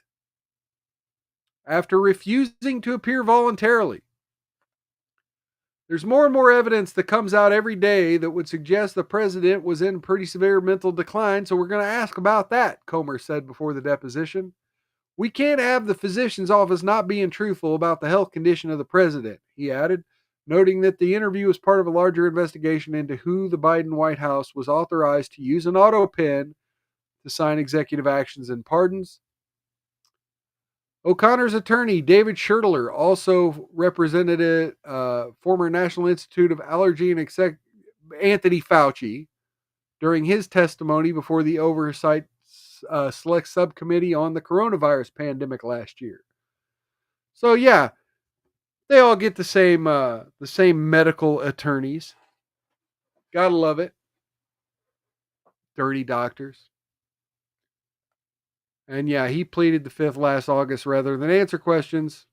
after refusing to appear voluntarily. There's more and more evidence that comes out every day that would suggest the president was in pretty severe mental decline, so we're going to ask about that, Comer said before the deposition. We can't have the physician's office not being truthful about the health condition of the president, he added, noting that the interview was part of a larger investigation into who the Biden White House was authorized to use an auto pen to sign executive actions and pardons. O'Connor's attorney, David Schertler, also represented former National Institute of Allergy and Anthony Fauci during his testimony before the Oversight Select Subcommittee on the coronavirus pandemic last year. So yeah, they all get the same medical attorneys. Gotta love it. Dirty doctors. And yeah, he pleaded the fifth last August rather than answer questions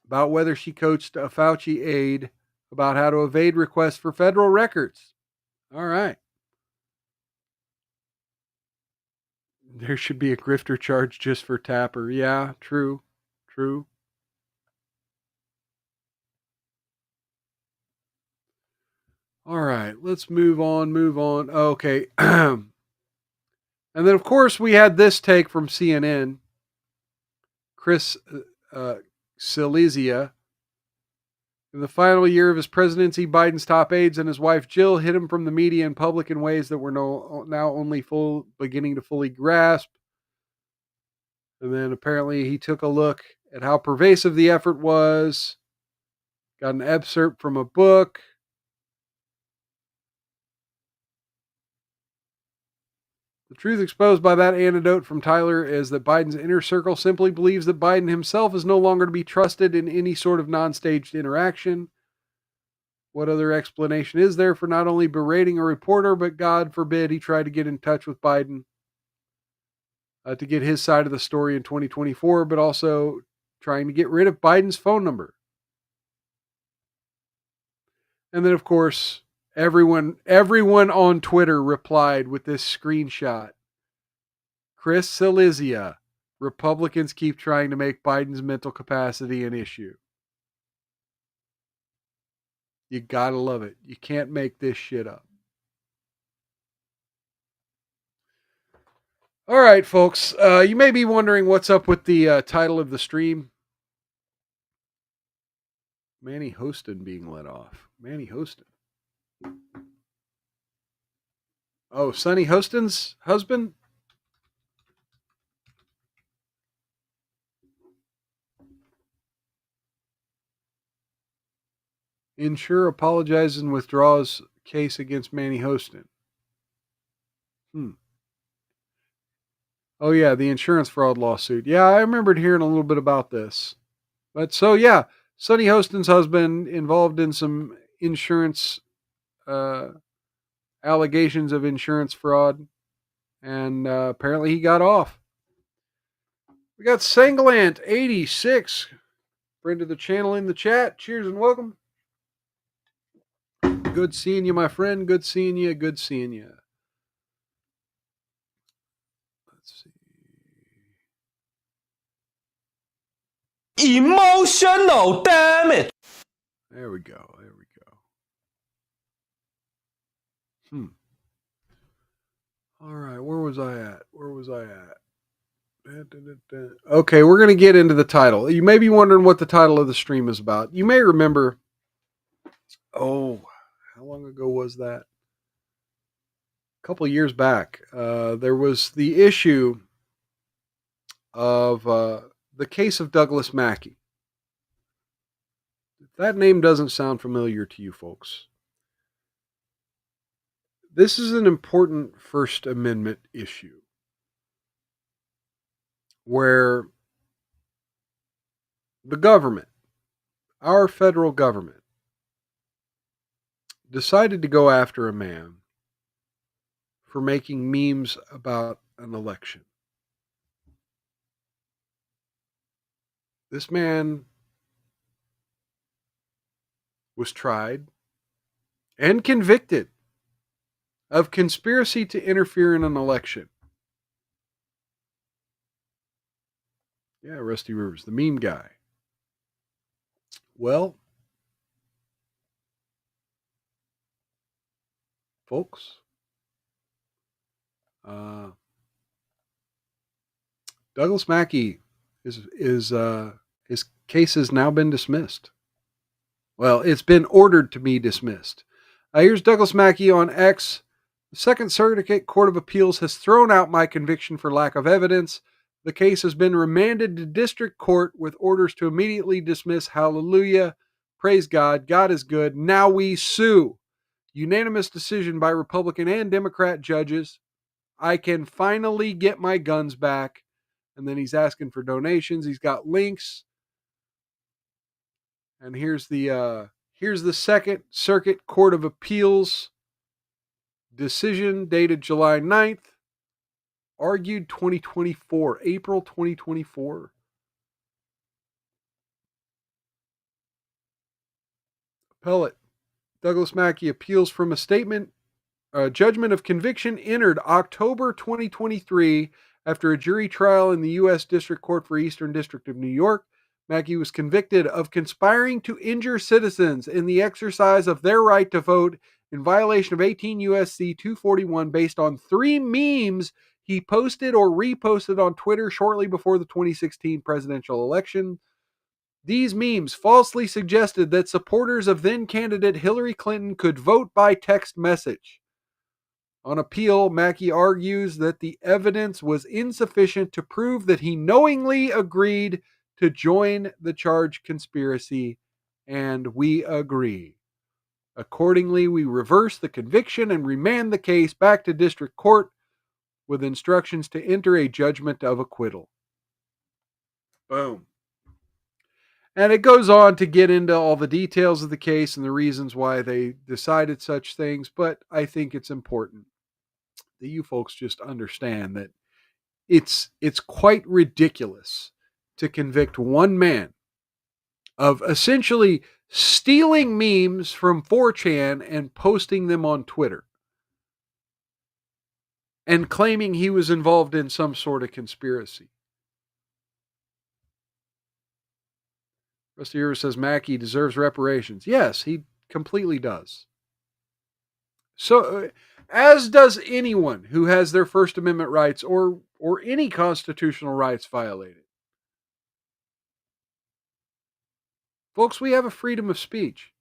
about whether she coached a Fauci aide about how to evade requests for federal records. All right. There should be a grifter charge just for Tapper. Yeah, true. True. All right, let's move on. Okay. And then, of course, we had this take from CNN. Chris Silesia. In the final year of his presidency, Biden's top aides and his wife Jill hid him from the media in public in ways that we're now only beginning to fully grasp. And then apparently he took a look at how pervasive the effort was. Got an excerpt from a book. The truth exposed by that anecdote from Tyler is that Biden's inner circle simply believes that Biden himself is no longer to be trusted in any sort of non-staged interaction. What other explanation is there for not only berating a reporter, but God forbid he tried to get in touch with Biden to get his side of the story in 2024, but also trying to get rid of Biden's phone number. And then, of course, everyone on Twitter replied with this screenshot. Chris Silesia, Republicans keep trying to make Biden's mental capacity an issue. You gotta love it. You can't make this shit up. All right, folks. You may be wondering what's up with the title of the stream. Manny Hostin being let off. Manny Hostin. Oh, Sonny Hostin's husband? Insurer apologizes and withdraws case against Manny Hostin. Oh, yeah, the insurance fraud lawsuit. Yeah, I remembered hearing a little bit about this. But so, yeah, Sonny Hostin's husband involved in some insurance allegations of insurance fraud. And apparently he got off. We got Sanglant86. Friend of the channel in the chat. Cheers and welcome. Good seeing you, my friend. Good seeing you. Let's see. Emotional, damn it. There we go. All right, where was I at? Okay, we're going to get into the title. You may be wondering what the title of the stream is about. You may remember, how long ago was that? A couple of years back. There was the issue of the case of Douglas Mackey. If that name doesn't sound familiar to you folks, this is an important First Amendment issue where the government, our federal government, decided to go after a man for making memes about an election. This man was tried and convicted of conspiracy to interfere in an election. Yeah, Rusty Rivers, the meme guy. Well, folks, Douglas Mackey his case has now been dismissed. Well, it's been ordered to be dismissed. Here's Douglas Mackey on X. The Second Circuit Court of Appeals has thrown out my conviction for lack of evidence. The case has been remanded to district court with orders to immediately dismiss. Hallelujah. Praise God. God is good. Now we sue. Unanimous decision by Republican and Democrat judges. I can finally get my guns back. And then he's asking for donations. He's got links. And here's the Second Circuit Court of Appeals decision dated July 9th. Argued 2024, April 2024. Pellet. Douglas Mackey appeals from a statement, judgment of conviction entered October 2023 after a jury trial in the U.S. District Court for Eastern District of New York. Mackey was convicted of conspiring to injure citizens in the exercise of their right to vote in violation of 18 U.S.C. 241 based on 3 memes he posted or reposted on Twitter shortly before the 2016 presidential election. These memes falsely suggested that supporters of then candidate Hillary Clinton could vote by text message. On appeal, Mackey argues that the evidence was insufficient to prove that he knowingly agreed to join the charged conspiracy, and we agree. Accordingly, we reverse the conviction and remand the case back to district court with instructions to enter a judgment of acquittal. Boom. And it goes on to get into all the details of the case and the reasons why they decided such things, but I think it's important that you folks just understand that it's quite ridiculous to convict one man of essentially stealing memes from 4chan and posting them on Twitter and claiming he was involved in some sort of conspiracy. Rusty River says Mackey deserves reparations. Yes, he completely does. So, as does anyone who has their First Amendment rights or any constitutional rights violated. Folks, we have a freedom of speech.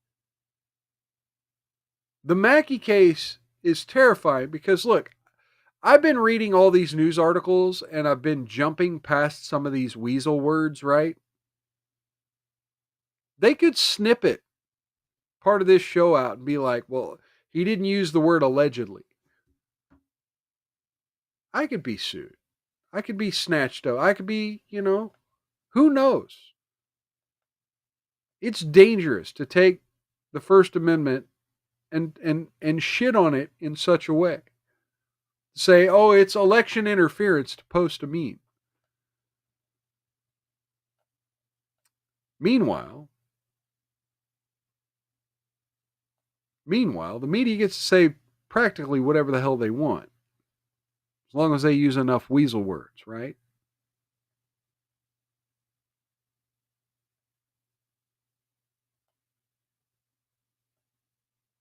The Mackey case is terrifying because, look, I've been reading all these news articles and I've been jumping past some of these weasel words, right? They could snippet part of this show out and be like, well, he didn't use the word allegedly. I could be sued. I could be snatched up. I could be, who knows? It's dangerous to take the First Amendment and shit on it in such a way. Say, oh, it's election interference to post a meme. Meanwhile, the media gets to say practically whatever the hell they want. As long as they use enough weasel words, right?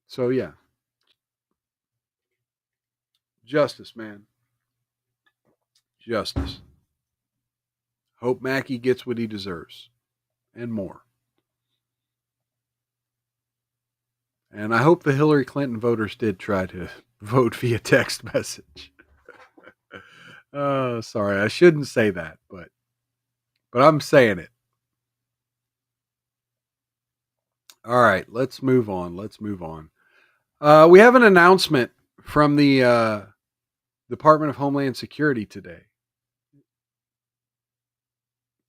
So, yeah. Justice, man. Justice. Hope Mackey gets what he deserves. And more. And I hope the Hillary Clinton voters did try to vote via text message. Oh, sorry, I shouldn't say that, but I'm saying it. All right, let's move on. We have an announcement from the Department of Homeland Security today.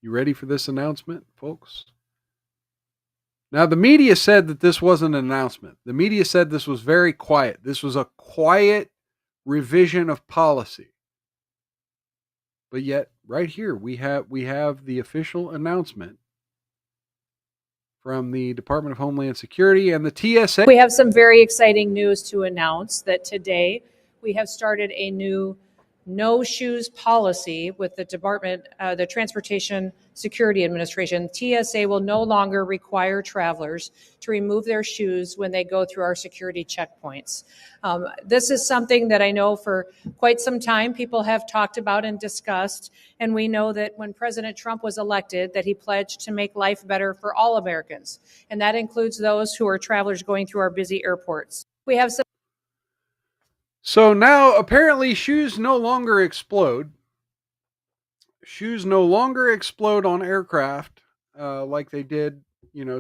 You ready for this announcement, folks? Now, the media said that this wasn't an announcement. The media said this was very quiet. This was a quiet revision of policy. But yet, right here, we have the official announcement from the Department of Homeland Security and the TSA. We have some very exciting news to announce that today we have started a new no shoes policy with the Department, the Transportation Security Administration. TSA will no longer require travelers to remove their shoes when they go through our security checkpoints. This is something that I know for quite some time people have talked about and discussed, and we know that when President Trump was elected that he pledged to make life better for all Americans, and that includes those who are travelers going through our busy airports. We have some. So now apparently shoes no longer explode. Shoes no longer explode on aircraft like they did,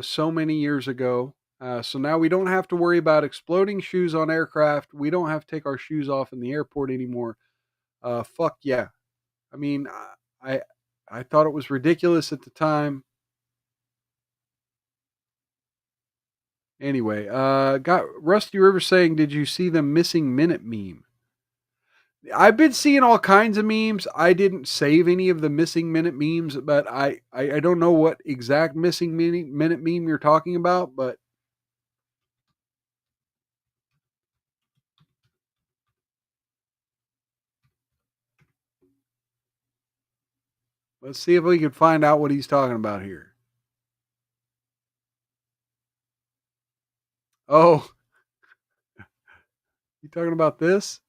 so many years ago. So now we don't have to worry about exploding shoes on aircraft. We don't have to take our shoes off in the airport anymore. Fuck yeah. I mean, I thought it was ridiculous at the time. Anyway, got Rusty River saying, did you see the missing minute meme? I've been seeing all kinds of memes. I didn't save any of the missing minute memes, but I don't know what exact missing minute meme you're talking about, but Let's see if we can find out what he's talking about here. Oh, you talking about this?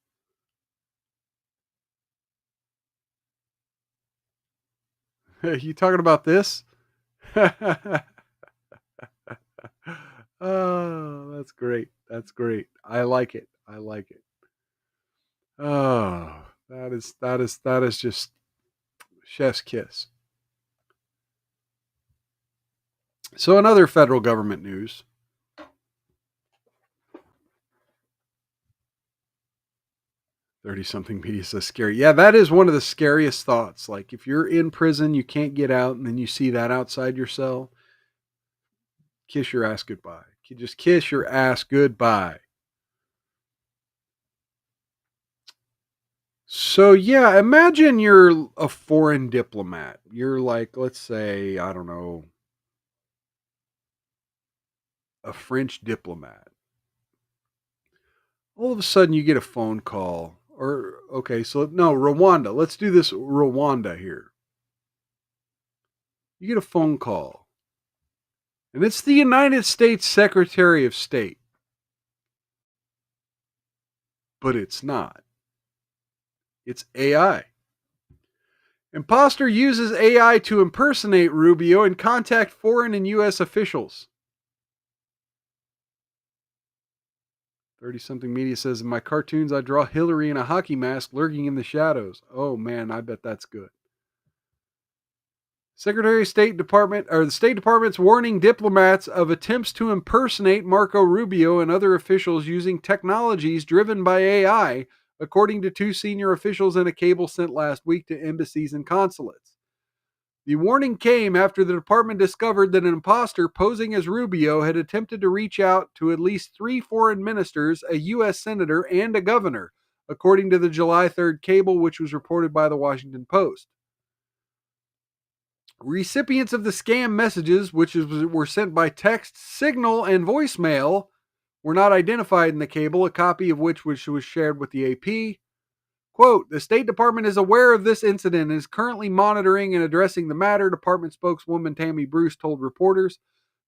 You talking about this? Oh, that's great. That's great. I like it. I like it. Oh, that is just chef's kiss. So, in other federal government news, 30-something media says scary. Yeah, that is one of the scariest thoughts. Like, if you're in prison, you can't get out, and then you see that outside your cell, kiss your ass goodbye. You just kiss your ass goodbye. So, yeah, imagine you're a foreign diplomat. You're like, let's say, I don't know, a French diplomat. All of a sudden, you get a phone call. Or, okay, so no, Rwanda. Let's do this Rwanda here. You get a phone call, and it's the United States Secretary of State. But it's not. It's AI. Imposter uses AI to impersonate Rubio and contact foreign and U.S. officials. 30-something media says, in my cartoons, I draw Hillary in a hockey mask lurking in the shadows. Oh, man, I bet that's good. Secretary of State Department, or the State Department's warning diplomats of attempts to impersonate Marco Rubio and other officials using technologies driven by AI, according to two senior officials in a cable sent last week to embassies and consulates. The warning came after the department discovered that an imposter posing as Rubio had attempted to reach out to at least 3 foreign ministers, a U.S. senator, and a governor, according to the July 3rd cable, which was reported by the Washington Post. Recipients of the scam messages, which were sent by text, signal, and voicemail, were not identified in the cable, a copy of which was shared with the AP. Quote, the State Department is aware of this incident and is currently monitoring and addressing the matter, Department spokeswoman Tammy Bruce told reporters.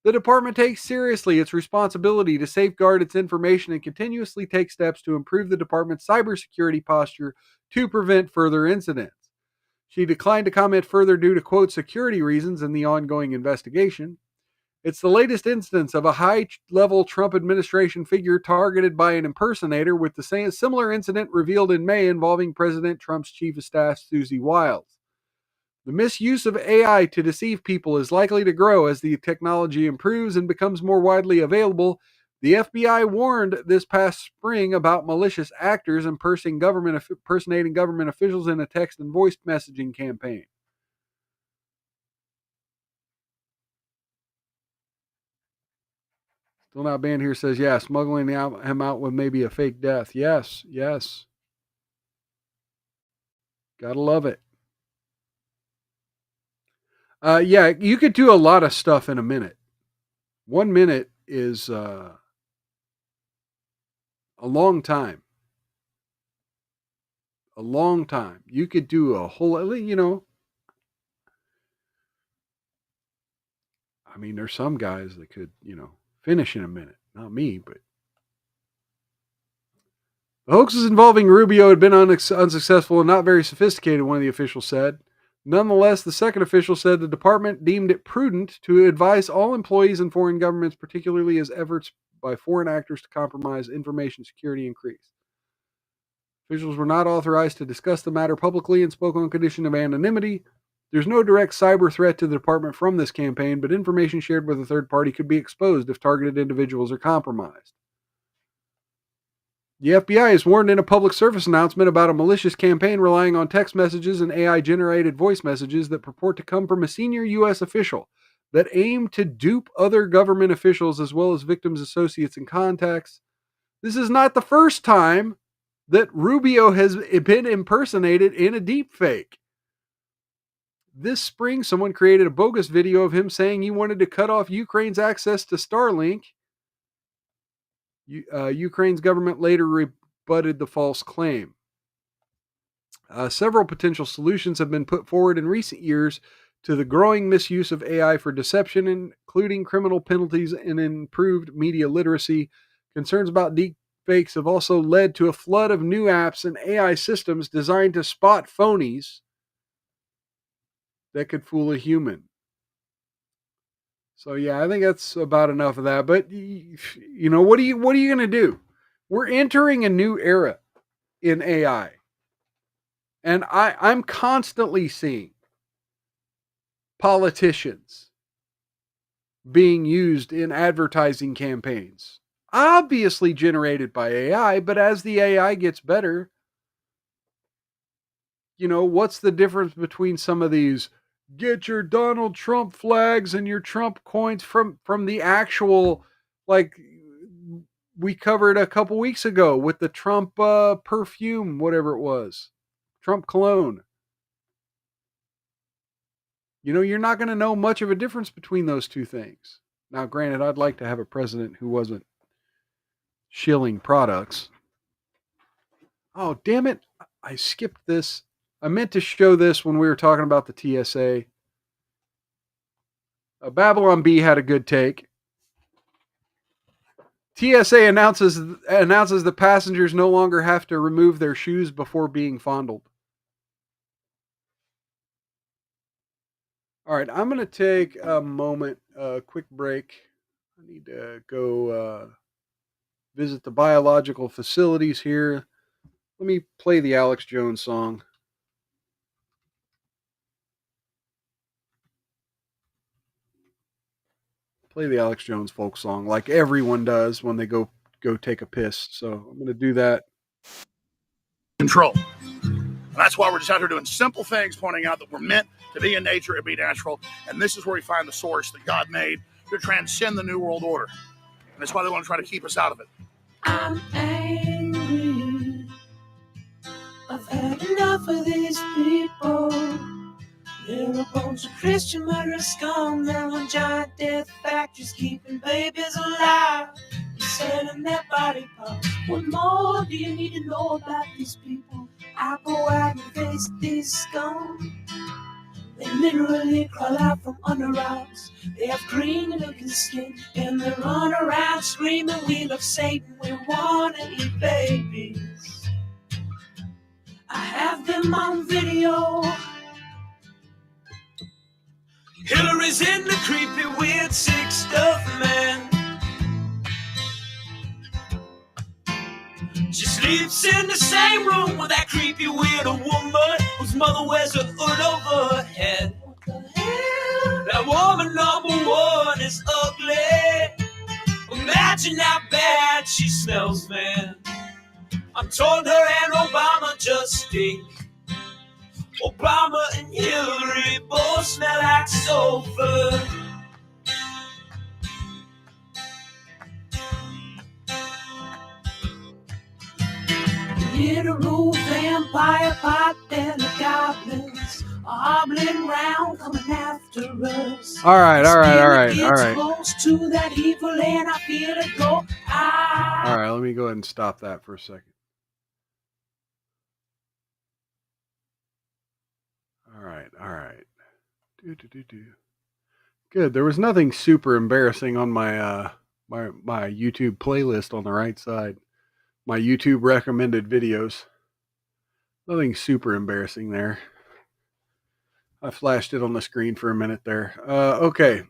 The department takes seriously its responsibility to safeguard its information and continuously take steps to improve the department's cybersecurity posture to prevent further incidents. She declined to comment further due to, quote, security reasons in the ongoing investigation. It's the latest instance of a high-level Trump administration figure targeted by an impersonator, with the same similar incident revealed in May involving President Trump's chief of staff, Susie Wiles. The misuse of AI to deceive people is likely to grow as the technology improves and becomes more widely available. The FBI warned this past spring about malicious actors impersonating government officials in a text and voice messaging campaign. Still Not Banned here says, yeah, smuggling him out with maybe a fake death. Yes, yes. Gotta love it. Yeah, you could do a lot of stuff in a minute. 1 minute is a long time. A long time. You could do a whole, you know. I mean, there's some guys that could, finish in a minute. Not me, but. The hoaxes involving Rubio had been unsuccessful and not very sophisticated, one of the officials said. Nonetheless, the second official said the department deemed it prudent to advise all employees in foreign governments, particularly as efforts by foreign actors to compromise information security increased. Officials were not authorized to discuss the matter publicly and spoke on condition of anonymity. There's no direct cyber threat to the department from this campaign, but information shared with a third party could be exposed if targeted individuals are compromised. The FBI has warned in a public service announcement about a malicious campaign relying on text messages and AI-generated voice messages that purport to come from a senior U.S. official that aim to dupe other government officials as well as victims, associates, and contacts. This is not the first time that Rubio has been impersonated in a deepfake. This spring, someone created a bogus video of him saying he wanted to cut off Ukraine's access to Starlink. Ukraine's government later rebutted the false claim. Several potential solutions have been put forward in recent years to the growing misuse of AI for deception, including criminal penalties and improved media literacy. Concerns about deepfakes have also led to a flood of new apps and AI systems designed to spot phonies that could fool a human. So yeah, I think that's about enough of that. But what are you going to do? We're entering a new era in AI, and I'm constantly seeing politicians being used in advertising campaigns, obviously generated by AI. But as the AI gets better, what's the difference between some of these get your Donald Trump flags and your Trump coins from the actual, like we covered a couple weeks ago with the Trump perfume, whatever it was, Trump cologne. You're not going to know much of a difference between those two things. Now, granted, I'd like to have a president who wasn't shilling products. Oh, damn it. I skipped this. I meant to show this when we were talking about the TSA. Babylon B had a good take. TSA announces the passengers no longer have to remove their shoes before being fondled. All right, I'm going to take a moment, a quick break. I need to go visit the biological facilities here. Let me play the Alex Jones song. Play the Alex Jones folk song like everyone does when they go take a piss. So I'm going to do that. Control. And that's why we're just out here doing simple things, pointing out that we're meant to be in nature and be natural. And this is where we find the source that God made to transcend the New World Order. And that's why they want to try to keep us out of it. I'm angry. I've had enough of these people. They're a bunch of Christian murderers, scum. They're on giant death factories, keeping babies alive, selling their body parts. What more do you need to know about these people? I go out and face these scum. They literally crawl out from under rocks. They have green-looking skin, and they run around screaming, "We love Satan, we want to eat babies." I have them on video. Hillary's in the creepy, weird, sick stuff, man. She sleeps in the same room with that creepy, weird woman whose mother wears a hood over her head. What the hell? That woman number one is ugly. Imagine how bad she smells, man. I'm told her and Obama just stink. Obama and Hillary both smell like sulfur. Literal vampire pot and the goblins are hobbling round coming after us. All right. Close to that evil and I feel it go. All right, let me go ahead and stop that for a second. All right. Good. There was nothing super embarrassing on my my YouTube playlist on the right side. My YouTube recommended videos. Nothing super embarrassing there. I flashed it on the screen for a minute there. Okay.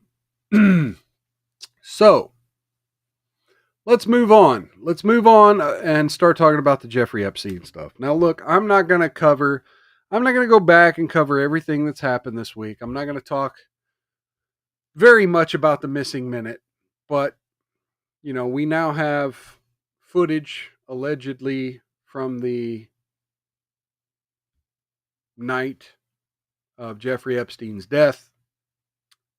So let's move on. Let's move on and start talking about the Jeffrey Epstein stuff. Now, look, I'm not going to go back and cover everything that's happened this week. I'm not going to talk very much about the missing minute, but, we now have footage allegedly from the night of Jeffrey Epstein's death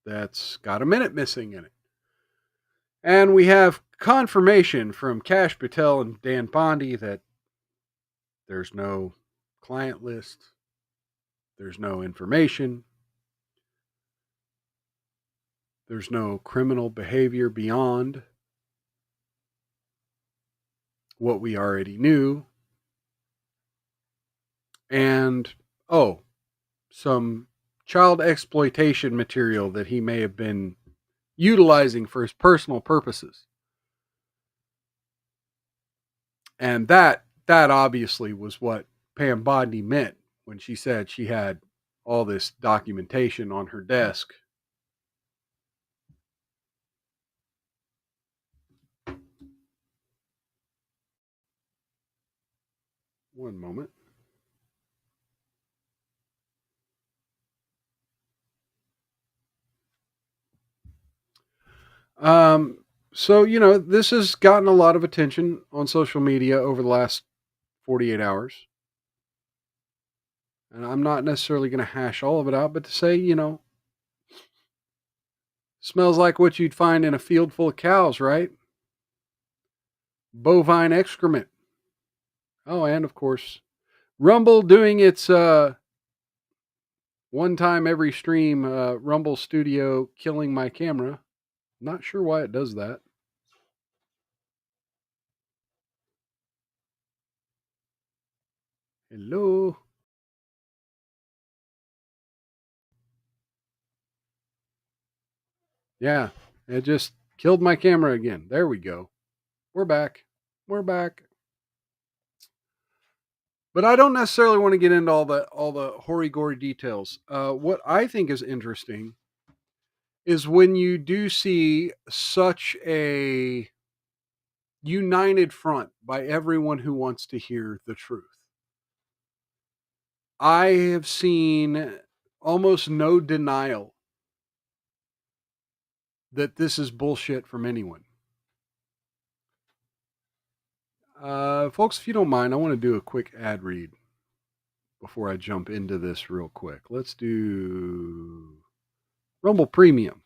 that's got a minute missing in it. And we have confirmation from Kash Patel and Dan Bondi that there's no client list, there's no information, there's no criminal behavior beyond what we already knew. and some child exploitation material that he may have been utilizing for his personal purposes. And that obviously was what Pam Bondi meant when she said she had all this documentation on her desk. One moment. So, this has gotten a lot of attention on social media over the last 48 hours. And I'm not necessarily going to hash all of it out, but to say, smells like what you'd find in a field full of cows, right? Bovine excrement. Oh, and of course, Rumble doing its one time every stream Rumble Studio killing my camera. Not sure why it does that. Hello. Yeah, it just killed my camera again. There we go. We're back. We're back. But I don't necessarily want to get into all the hoary gory details. What I think is interesting is when you do see such a united front by everyone who wants to hear the truth. I have seen almost no denial that this is bullshit from anyone. Folks, if you don't mind, I want to do a quick ad read before I jump into this real quick. Let's do Rumble Premium.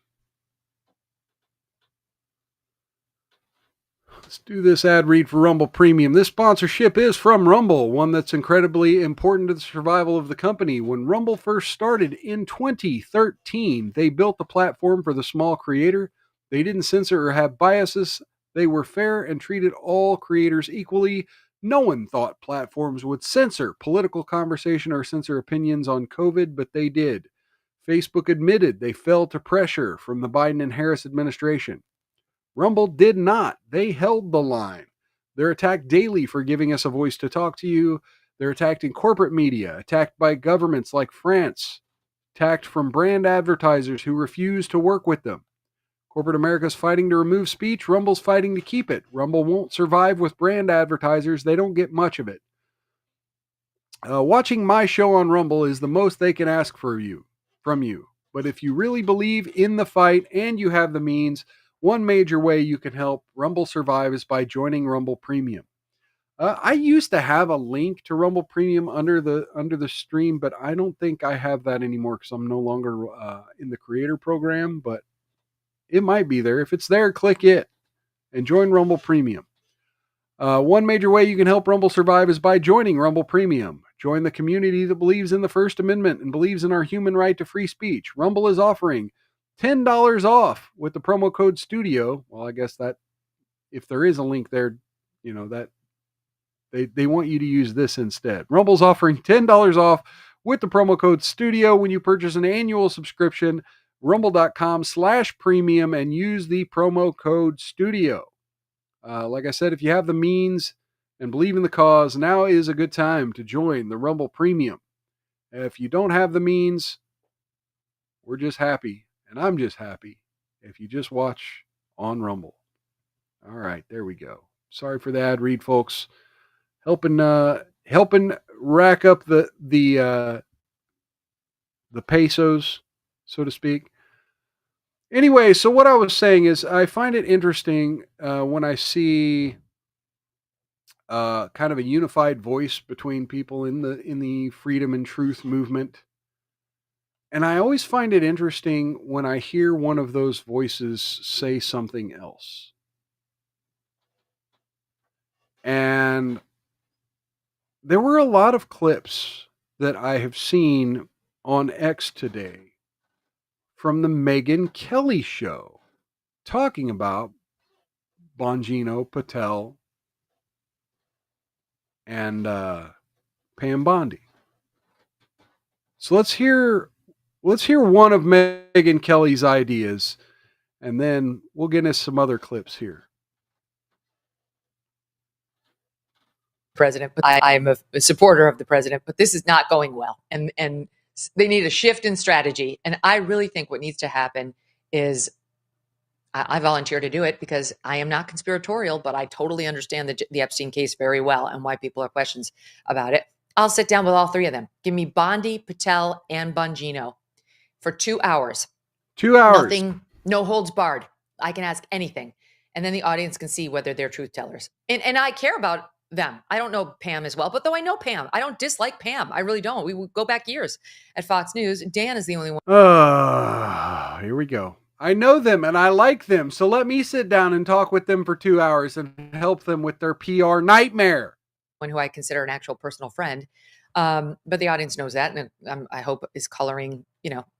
Let's do this ad read for Rumble Premium. This sponsorship is from Rumble, one that's incredibly important to the survival of the company. When Rumble first started in 2013, they built the platform for the small creator. They didn't censor or have biases. They were fair and treated all creators equally. No one thought platforms would censor political conversation or censor opinions on COVID, but they did. Facebook admitted they fell to pressure from the Biden and Harris administration. Rumble did not. They held the line. They're attacked daily for giving us a voice to talk to you. They're attacked in corporate media, attacked by governments like France, attacked from brand advertisers who refuse to work with them. Corporate America's fighting to remove speech. Rumble's fighting to keep it. Rumble won't survive with brand advertisers. They don't get much of it. Watching my show on Rumble is the most they can ask from you. But if you really believe in the fight and you have the means, one major way you can help Rumble survive is by joining Rumble Premium. I used to have a link to Rumble Premium under the stream, but I don't think I have that anymore because I'm no longer in the creator program. But it might be there. If it's there, click it and join Rumble Premium. One major way you can help Rumble survive is by joining Rumble Premium. Join the community that believes in the First Amendment and believes in our human right to free speech. Rumble is offering $10 off with the promo code STUDIO. Well, I guess that if there is a link there, that they want you to use this instead. Rumble's offering $10 off with the promo code STUDIO when you purchase an annual subscription, rumble.com/premium, and use the promo code STUDIO. Like I said, if you have the means and believe in the cause, now is a good time to join the Rumble Premium. If you don't have the means, we're just happy, and I'm just happy if you just watch on Rumble. All right, there we go. Sorry for the ad read, folks. Helping rack up the pesos, so to speak. Anyway, so what I was saying is I find it interesting when I see kind of a unified voice between people in the freedom and truth movement. And I always find it interesting when I hear one of those voices say something else. And there were a lot of clips that I have seen on X today from the Megyn Kelly show talking about Bongino, Patel, and Pam Bondi. So let's hear one of Megyn Kelly's ideas, and then we'll get into some other clips here. President, but I'm a supporter of the president, but this is not going well. And they need a shift in strategy. And I really think what needs to happen is I volunteer to do it because I am not conspiratorial, but I totally understand the Epstein case very well and why people have questions about it. I'll sit down with all three of them. Give me Bondi, Patel, and Bongino for 2 hours. 2 hours. Nothing, no holds barred. I can ask anything. And then the audience can see whether they're truth tellers. And I care about them. I don't know Pam as well, but though I know Pam, I don't dislike Pam. I really don't. We go back years at Fox News. Dan is the only one. Here we go. I know them and I like them. So let me sit down and talk with them for 2 hours and help them with their PR nightmare. One who I consider an actual personal friend. But the audience knows that. And I hope is coloring,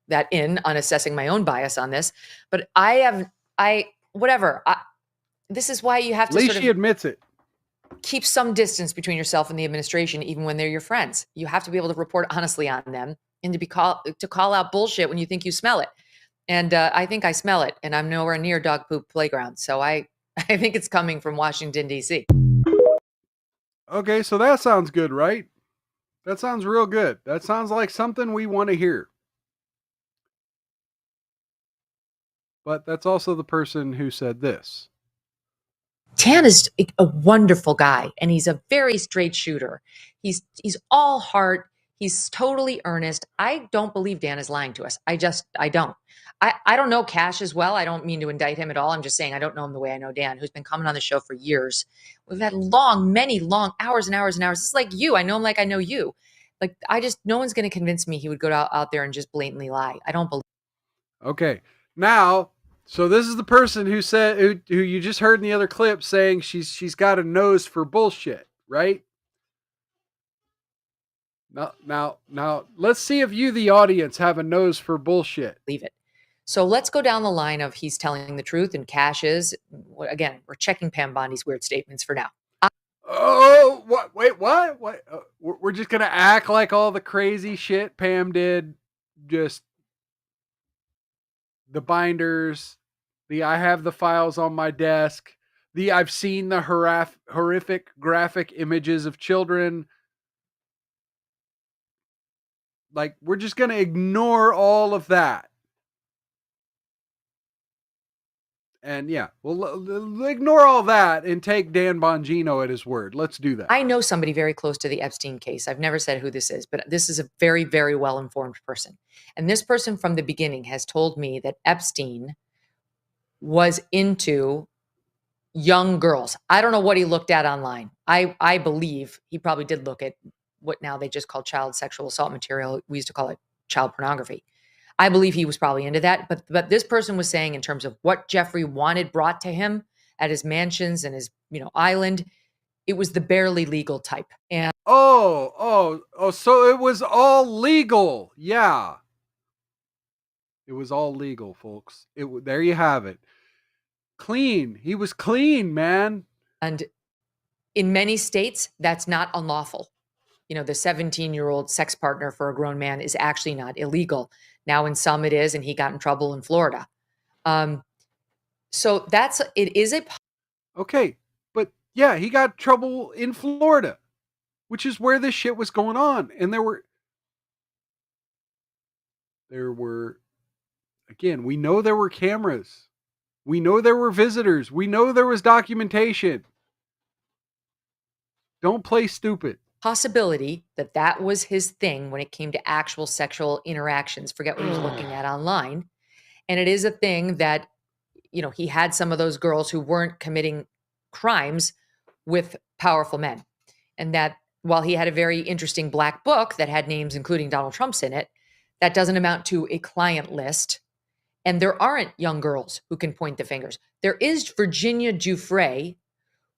that in on assessing my own bias on this. But this is why you have to At least she admits it. Keep some distance between yourself and the administration, even when they're your friends. You have to be able to report honestly on them and to call out bullshit when you think you smell it. And I think I smell it, and I'm nowhere near dog poop playground. So I think it's coming from Washington, D.C. Okay, so that sounds good, right? That sounds real good. That sounds like something we want to hear. But that's also the person who said this. Dan is a wonderful guy, and he's a very straight shooter. He's all heart. He's totally earnest. I don't believe Dan is lying to us. I don't. I don't know Cash as well. I don't mean to indict him at all. I'm just saying I don't know him the way I know Dan, who's been coming on the show for years. We've had many long hours and hours and hours. This is like you. I know him like I know you. Like no one's going to convince me he would go out there and just blatantly lie. I don't believe. Okay, now. So this is the person who said who you just heard in the other clip saying she's got a nose for bullshit, right? Now let's see if you, the audience, have a nose for bullshit. Leave it. So let's go down the line of he's telling the truth and Cash is. Again, we're checking Pam Bondi's weird statements for now. Oh, what? Wait, what? What? We're just gonna act like all the crazy shit Pam did, just. The binders, I have the files on my desk, I've seen the horrific graphic images of children. Like, we're just going to ignore all of that. And yeah, we'll ignore all that and take Dan Bongino at his word. Let's do that. I know somebody very close to the Epstein case. I've never said who this is, but this is a very, very well-informed person. And this person from the beginning has told me that Epstein was into young girls. I don't know what he looked at online. I believe he probably did look at what now they just call child sexual assault material. We used to call it child pornography. I believe he was probably into that. But this person was saying in terms of what Jeffrey wanted brought to him at his mansions and his, island, it was the barely legal type. And so it was all legal. Yeah. It was all legal, folks. There you have it. Clean. He was clean, man. And in many states, that's not unlawful. The 17-year-old sex partner for a grown man is actually not illegal. Now in some it is, and he got in trouble in Florida. So it is a... Okay, but yeah, he got trouble in Florida, which is where this shit was going on. And there were, again, we know there were cameras. We know there were visitors. We know there was documentation. Don't play stupid. Possibility that was his thing when it came to actual sexual interactions. Forget what he was looking at online. And it is a thing that, he had some of those girls who weren't committing crimes with powerful men. And that while he had a very interesting black book that had names including Donald Trump's in it, that doesn't amount to a client list. And there aren't young girls who can point the fingers. There is Virginia Giuffre,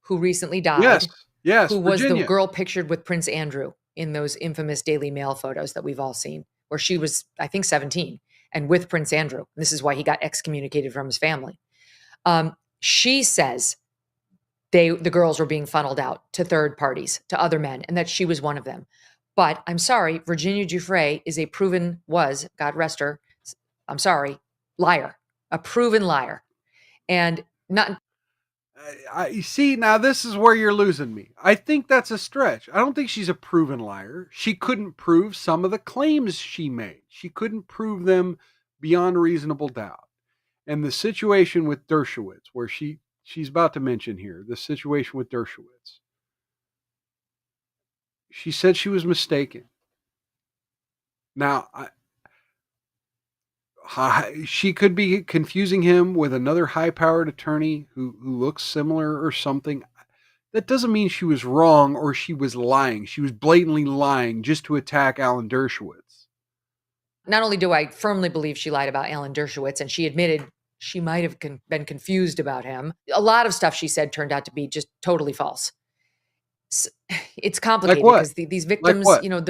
who recently died. Yes, who Virginia. was the girl pictured with Prince Andrew in those infamous Daily Mail photos that we've all seen, where she was, I think, 17 and with Prince Andrew. This is why he got excommunicated from his family. She says the girls were being funneled out to third parties, to other men, and that she was one of them. But I'm sorry, Virginia Giuffre is a proven, was, God rest her, I'm sorry, liar, a proven liar. And not, I see, now this is where you're losing me. I think that's a stretch. I don't think she's a proven liar. She couldn't prove some of the claims she made. She couldn't prove them beyond reasonable doubt. And the situation with Dershowitz, where she's about to mention here, the situation with Dershowitz. She said she was mistaken. Now, she could be confusing him with another high-powered attorney who looks similar or something. That doesn't mean she was wrong or she was lying. She was blatantly lying just to attack Alan Dershowitz. not only do I firmly believe she lied about Alan Dershowitz, and she admitted she might have been confused about him, a lot of stuff she said turned out to be just totally false. It's complicated because these victims, what? you know,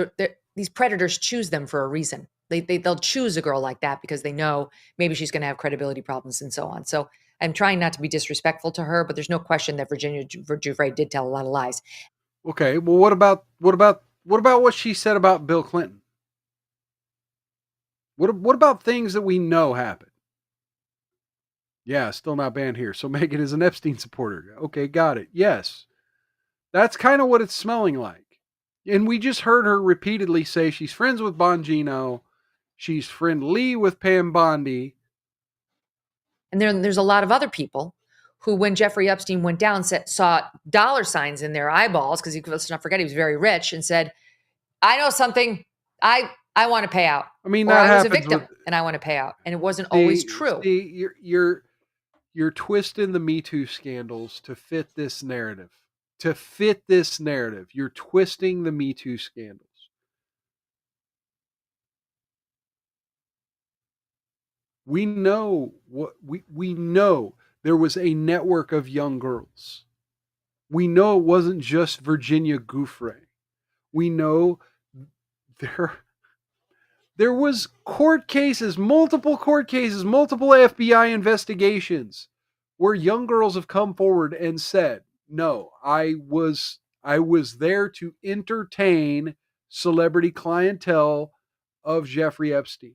these predators choose them for a reason. They'll choose a girl like that because they know maybe she's going to have credibility problems and so on. So I'm trying not to be disrespectful to her, but there's no question that Virginia Giuffre did tell a lot of lies. Okay, well, what about what she said about Bill Clinton? What about things that we know happened? Yeah, still not banned here. So Megan is an Epstein supporter. Okay, got it. Yes. That's kind of what it's smelling like. And we just heard her repeatedly say she's friends with Bongino. She's friendly with Pam Bondi. And there's a lot of other people who, when Jeffrey Epstein went down, saw dollar signs in their eyeballs, because let's not forget he was very rich, and said, I know something. I want to pay out. I mean, or that I was a happens victim with, and I want to pay out. And it wasn't always true. See, you're twisting the Me Too scandals to fit this narrative. To fit this narrative, you're twisting the Me Too scandals. We know what we know there was a network of young girls. We know it wasn't just Virginia Giuffre. We know there was court cases, multiple FBI investigations where young girls have come forward and said, "No, I was there to entertain celebrity clientele of Jeffrey Epstein."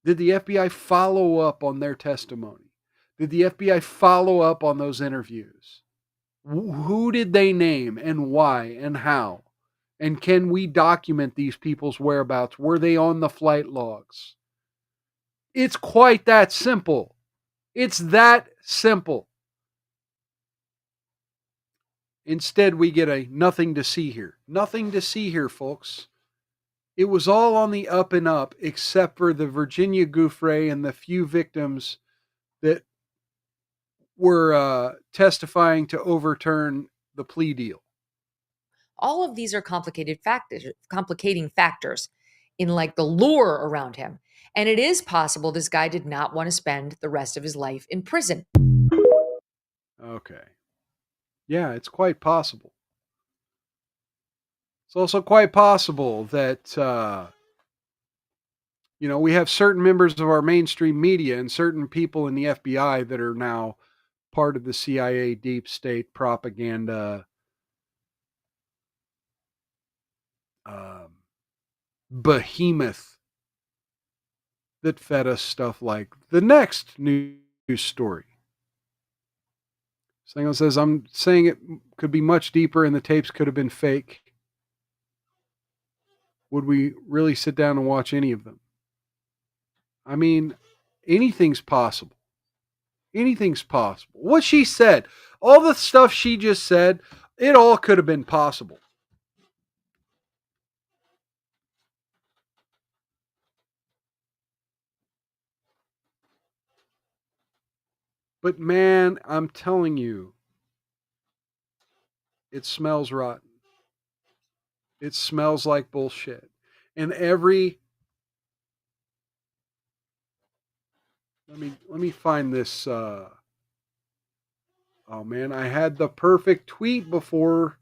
Did the FBI follow up on their testimony? Did the FBI follow up on those interviews? Who did they name and why and how? And can we document these people's whereabouts? Were they on the flight logs? It's quite that simple. It's that simple. Instead, we get a nothing to see here. Nothing to see here, folks. It was all on the up and up, except for the Virginia Giuffre and the few victims that were testifying to overturn the plea deal. All of these are complicating factors in like the lure around him. And it is possible this guy did not want to spend the rest of his life in prison. Okay. Yeah, it's quite possible. It's also quite possible that, we have certain members of our mainstream media and certain people in the FBI that are now part of the CIA deep state propaganda behemoth that fed us stuff like the next news story. Sango says, I'm saying it could be much deeper and the tapes could have been fake. Would we really sit down and watch any of them? I mean, anything's possible. Anything's possible. What she said, all the stuff she just said, it all could have been possible. But man, I'm telling you, it smells rotten. It smells like bullshit. And let me find this oh man, I had the perfect tweet before.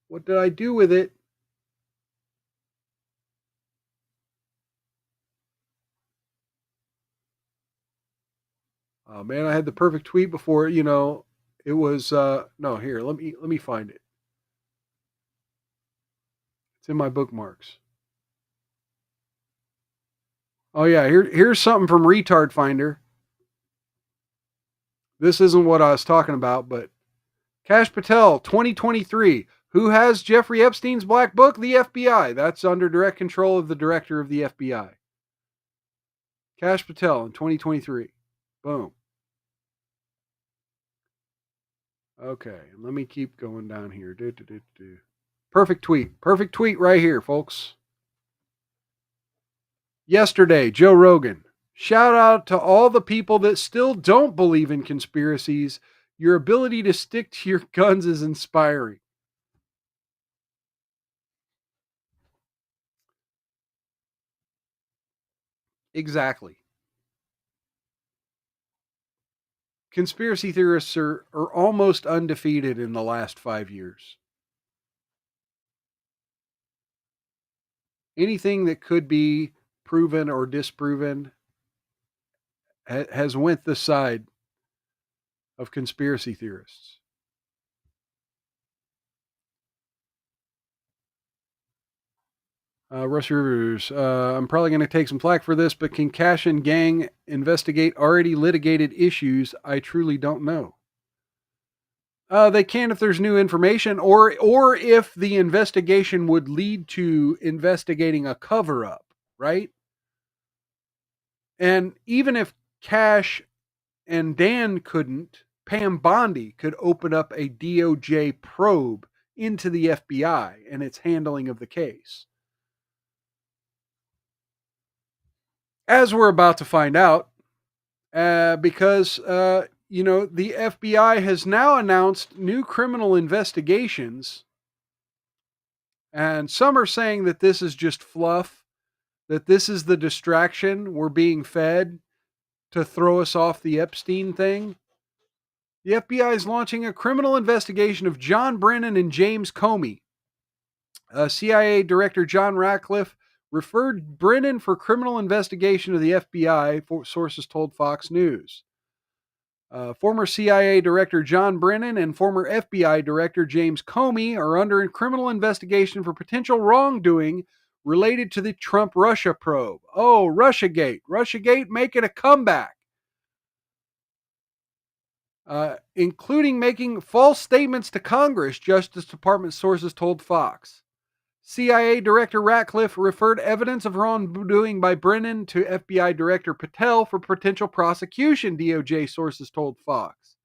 What did I do with it? Oh man, I had the perfect tweet before, it was no, here, let me find it. It's in my bookmarks. Oh yeah, here's something from Retard Finder. This isn't what I was talking about, but Kash Patel, 2023. Who has Jeffrey Epstein's black book? The FBI. That's under direct control of the director of the FBI. Kash Patel in 2023. Boom. Okay, let me keep going down here. Perfect tweet. Perfect tweet right here, folks. Yesterday, Joe Rogan. Shout out to all the people that still don't believe in conspiracies. Your ability to stick to your guns is inspiring. Exactly. Conspiracy theorists are almost undefeated in the last 5 years. Anything that could be proven or disproven has went the side of conspiracy theorists. Russ Rivers, I'm probably going to take some flack for this, but can Cash and gang investigate already litigated issues? I truly don't know. They can if there's new information, or if the investigation would lead to investigating a cover-up, right? And even if Cash and Dan couldn't, Pam Bondi could open up a DOJ probe into the FBI and its handling of the case. As we're about to find out, because the FBI has now announced new criminal investigations, and some are saying that this is just fluff, that this is the distraction we're being fed to throw us off the Epstein thing. The FBI is launching a criminal investigation of John Brennan and James Comey. CIA Director John Ratcliffe referred Brennan for criminal investigation of the FBI, sources told Fox News. Former CIA Director John Brennan and former FBI Director James Comey are under criminal investigation for potential wrongdoing related to the Trump-Russia probe. Oh, Russiagate. Russiagate making a comeback. Including making false statements to Congress, Justice Department sources told Fox. CIA Director Ratcliffe referred evidence of wrongdoing by Brennan to FBI Director Patel for potential prosecution, DOJ sources told Fox.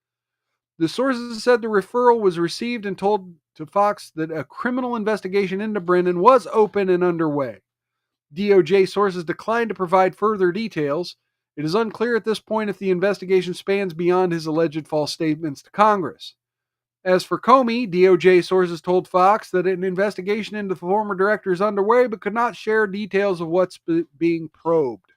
The sources said the referral was received and told to Fox that a criminal investigation into Brennan was open and underway. DOJ sources declined to provide further details. It is unclear at this point if the investigation spans beyond his alleged false statements to Congress. As for Comey, DOJ sources told Fox that an investigation into the former director is underway but could not share details of what's being probed.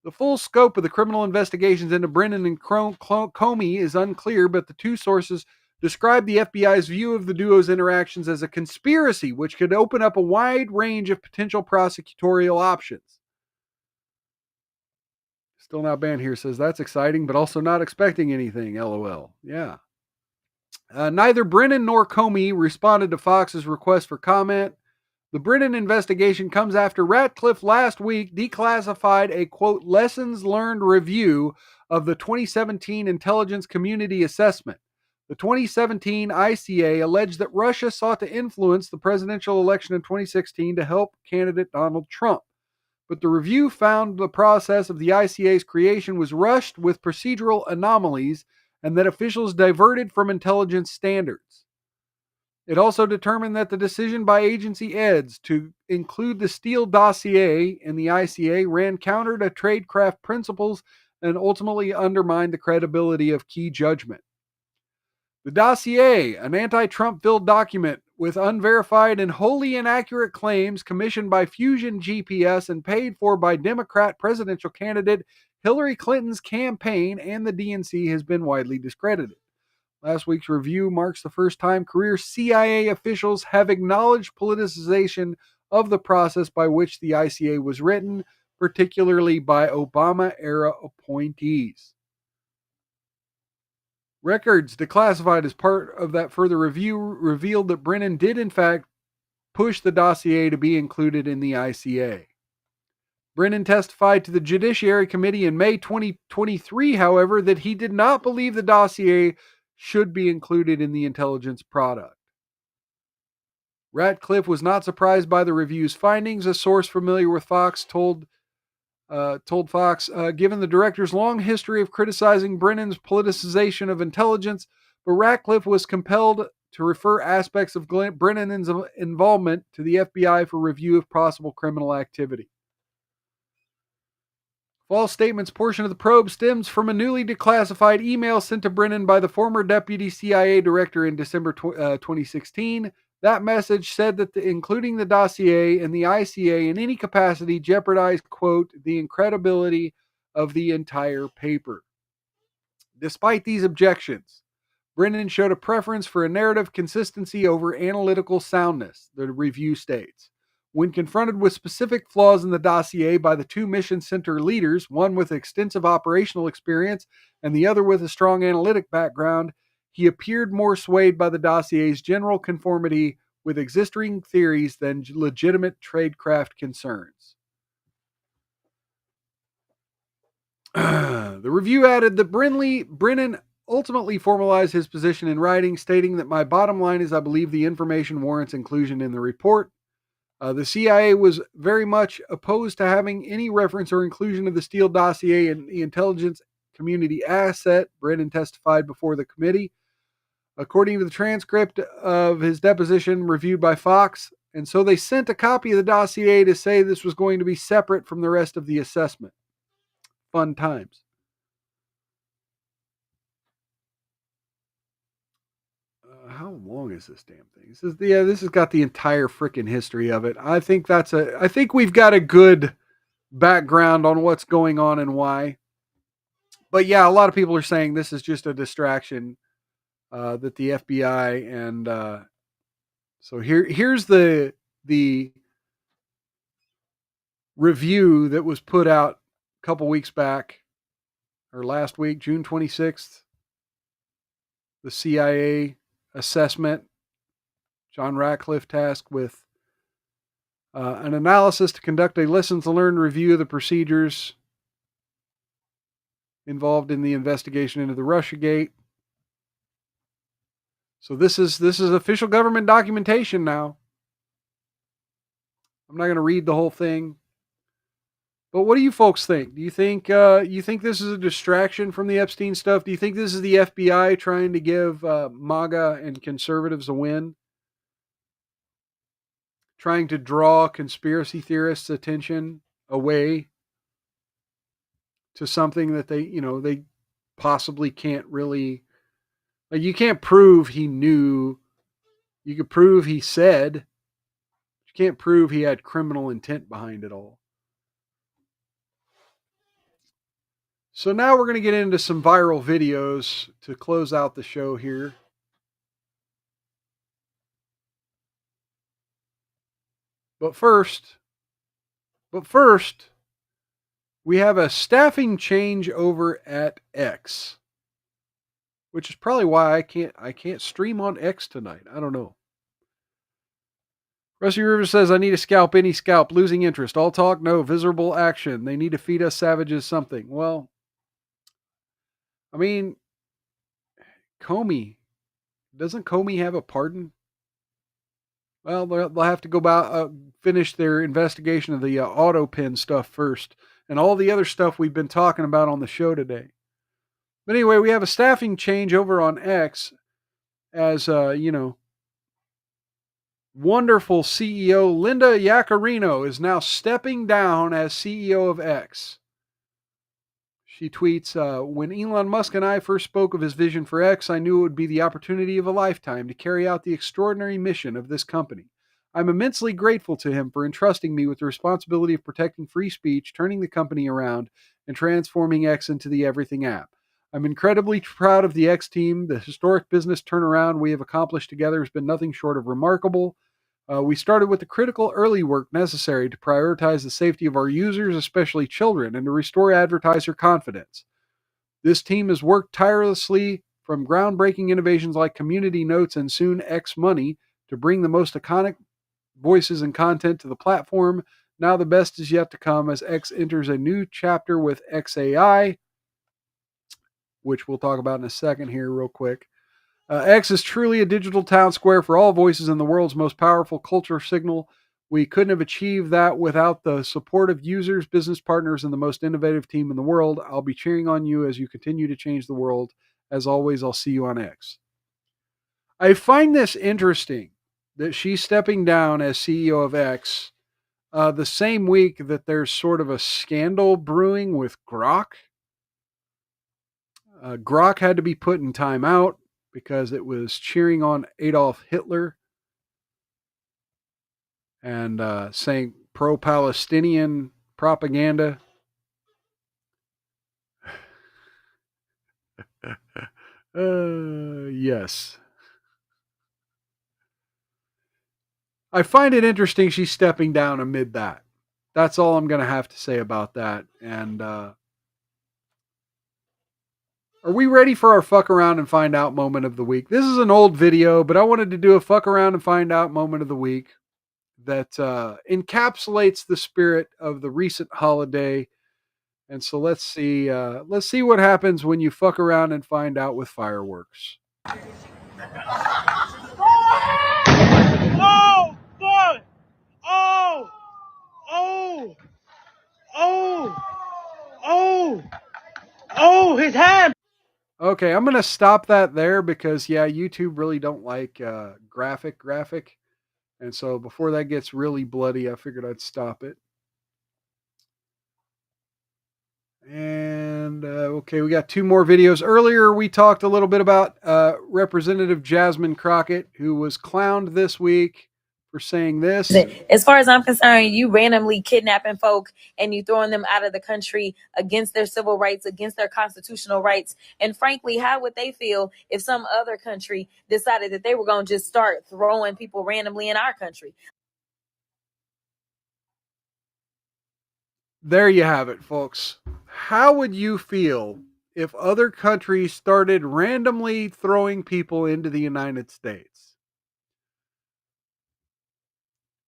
The full scope of the criminal investigations into Brennan and Comey is unclear, but the two sources described the FBI's view of the duo's interactions as a conspiracy, which could open up a wide range of potential prosecutorial options. Still Not Banned here says, that's exciting, but also not expecting anything, LOL. Yeah. Neither Brennan nor Comey responded to Fox's request for comment. The Brennan investigation comes after Ratcliffe last week declassified a, quote, lessons learned review of the 2017 Intelligence Community Assessment. The 2017 ICA alleged that Russia sought to influence the presidential election in 2016 to help candidate Donald Trump. But the review found the process of the ICA's creation was rushed with procedural anomalies and that officials diverted from intelligence standards. It also determined that the decision by agency heads to include the Steele dossier in the ICA ran counter to tradecraft principles and ultimately undermined the credibility of key judgment. The dossier, an anti-Trump-filled document with unverified and wholly inaccurate claims commissioned by Fusion GPS and paid for by Democrat presidential candidate Hillary Clinton's campaign and the DNC, has been widely discredited. Last week's review marks the first time career CIA officials have acknowledged politicization of the process by which the ICA was written, particularly by Obama-era appointees. Records declassified as part of that further review revealed that Brennan did in fact push the dossier to be included in the ICA. Brennan testified to the Judiciary Committee in May 2023, however, that he did not believe the dossier should be included in the intelligence product. Ratcliffe was not surprised by the review's findings. A source familiar with Fox told Fox, given the director's long history of criticizing Brennan's politicization of intelligence, but Ratcliffe was compelled to refer aspects of Brennan's involvement to the FBI for review of possible criminal activity. False statements portion of the probe stems from a newly declassified email sent to Brennan by the former deputy CIA director in December 2016. That message said that including the dossier and the ICA in any capacity jeopardized, quote, the incredibility of the entire paper. Despite these objections, Brennan showed a preference for a narrative consistency over analytical soundness, the review states. When confronted with specific flaws in the dossier by the two mission center leaders, one with extensive operational experience and the other with a strong analytic background, he appeared more swayed by the dossier's general conformity with existing theories than legitimate tradecraft concerns. The review added that Brennan ultimately formalized his position in writing, stating that my bottom line is I believe the information warrants inclusion in the report. The CIA was very much opposed to having any reference or inclusion of the Steele dossier in the intelligence community asset, Brennan testified before the committee. According to the transcript of his deposition reviewed by Fox, and so they sent a copy of the dossier to say this was going to be separate from the rest of the assessment. Fun times. How long is this damn thing? This has got the entire freaking history of it. I think we've got a good background on what's going on and why. But yeah, a lot of people are saying this is just a distraction that the FBI and so here's the review that was put out a couple weeks back or last week, June 26th. The CIA assessment, John Ratcliffe tasked with an analysis to conduct a lessons learned review of the procedures involved in the investigation into the Russiagate. So this is official government documentation now. I'm not going to read the whole thing. But what do you folks think? Do you think this is a distraction from the Epstein stuff? Do you think this is the FBI trying to give MAGA and conservatives a win? Trying to draw conspiracy theorists' attention away to something that they possibly can't really... Like, you can't prove he knew. You could prove he said. You can't prove he had criminal intent behind it all. So now we're going to get into some viral videos to close out the show here. But first, we have a staffing change over at X, which is probably why I can't stream on X tonight. I don't know. Rusty Rivers says, I need to scalp any scalp. Losing interest. All talk, no visible action. They need to feed us savages something. Well, I mean, doesn't Comey have a pardon? Well, they'll have to go about finish their investigation of the auto pen stuff first, and all the other stuff we've been talking about on the show today. But anyway, we have a staffing change over on X, as wonderful CEO Linda Yaccarino is now stepping down as CEO of X. She tweets, when Elon Musk and I first spoke of his vision for X, I knew it would be the opportunity of a lifetime to carry out the extraordinary mission of this company. I'm immensely grateful to him for entrusting me with the responsibility of protecting free speech, turning the company around, and transforming X into the everything app. I'm incredibly proud of the X team. The historic business turnaround we have accomplished together has been nothing short of remarkable. We started with the critical early work necessary to prioritize the safety of our users, especially children, and to restore advertiser confidence. This team has worked tirelessly from groundbreaking innovations like Community Notes and soon X Money to bring the most iconic voices and content to the platform. Now the best is yet to come as X enters a new chapter with XAI, which we'll talk about in a second here real quick. X is truly a digital town square for all voices in the world's most powerful culture signal. We couldn't have achieved that without the support of users, business partners, and the most innovative team in the world. I'll be cheering on you as you continue to change the world. As always, I'll see you on X. I find this interesting that she's stepping down as CEO of X the same week that there's sort of a scandal brewing with Grok. Grok had to be put in timeout because it was cheering on Adolf Hitler and saying pro-Palestinian propaganda. Yes. I find it interesting she's stepping down amid that. That's all I'm going to have to say about that. And are we ready for our fuck around and find out moment of the week? This is an old video, but I wanted to do a fuck around and find out moment of the week that encapsulates the spirit of the recent holiday. And so let's see what happens when you fuck around and find out with fireworks. Oh, boy! Oh! Oh! Oh! Oh! Oh, his hand! Okay, I'm going to stop that there because, yeah, YouTube really don't like graphic. And so before that gets really bloody, I figured I'd stop it. And, okay, we got two more videos. Earlier, we talked a little bit about Representative Jasmine Crockett, who was clowned this week for saying this. As far as I'm concerned, you randomly kidnapping folk and you throwing them out of the country against their civil rights, against their constitutional rights. And frankly, how would they feel if some other country decided that they were going to just start throwing people randomly in our country? There you have it, folks. How would you feel if other countries started randomly throwing people into the United States?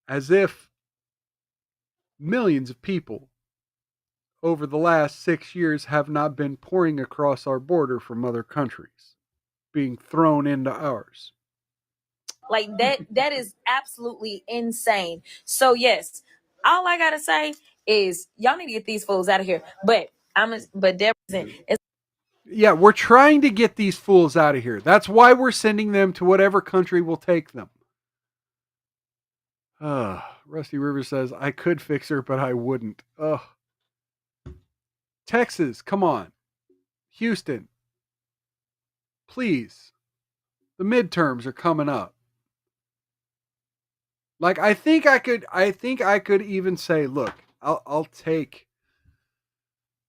As if millions of people over the last 6 years have not been pouring across our border from other countries, being thrown into ours. Like that is absolutely insane. So yes, all I gotta say is y'all need to get these fools out of here. But yeah, we're trying to get these fools out of here. That's why we're sending them to whatever country will take them. Rusty River says, I could fix her, but I wouldn't. Texas, come on. Houston, please. The midterms are coming up. Like, I think I could even say, look, I'll take.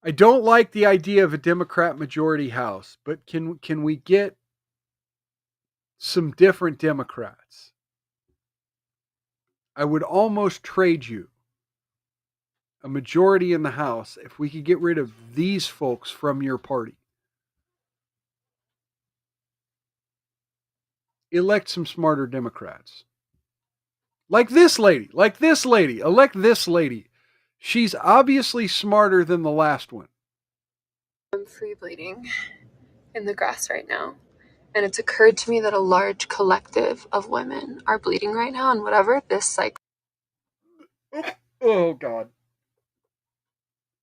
I don't like the idea of a Democrat majority house, but can we get some different Democrats? I would almost trade you a majority in the House if we could get rid of these folks from your party. Elect some smarter Democrats. Like this lady. Elect this lady. She's obviously smarter than the last one. I'm free bleeding in the grass right now. And it's occurred to me that a large collective of women are bleeding right now, and whatever this cycle. Oh, God.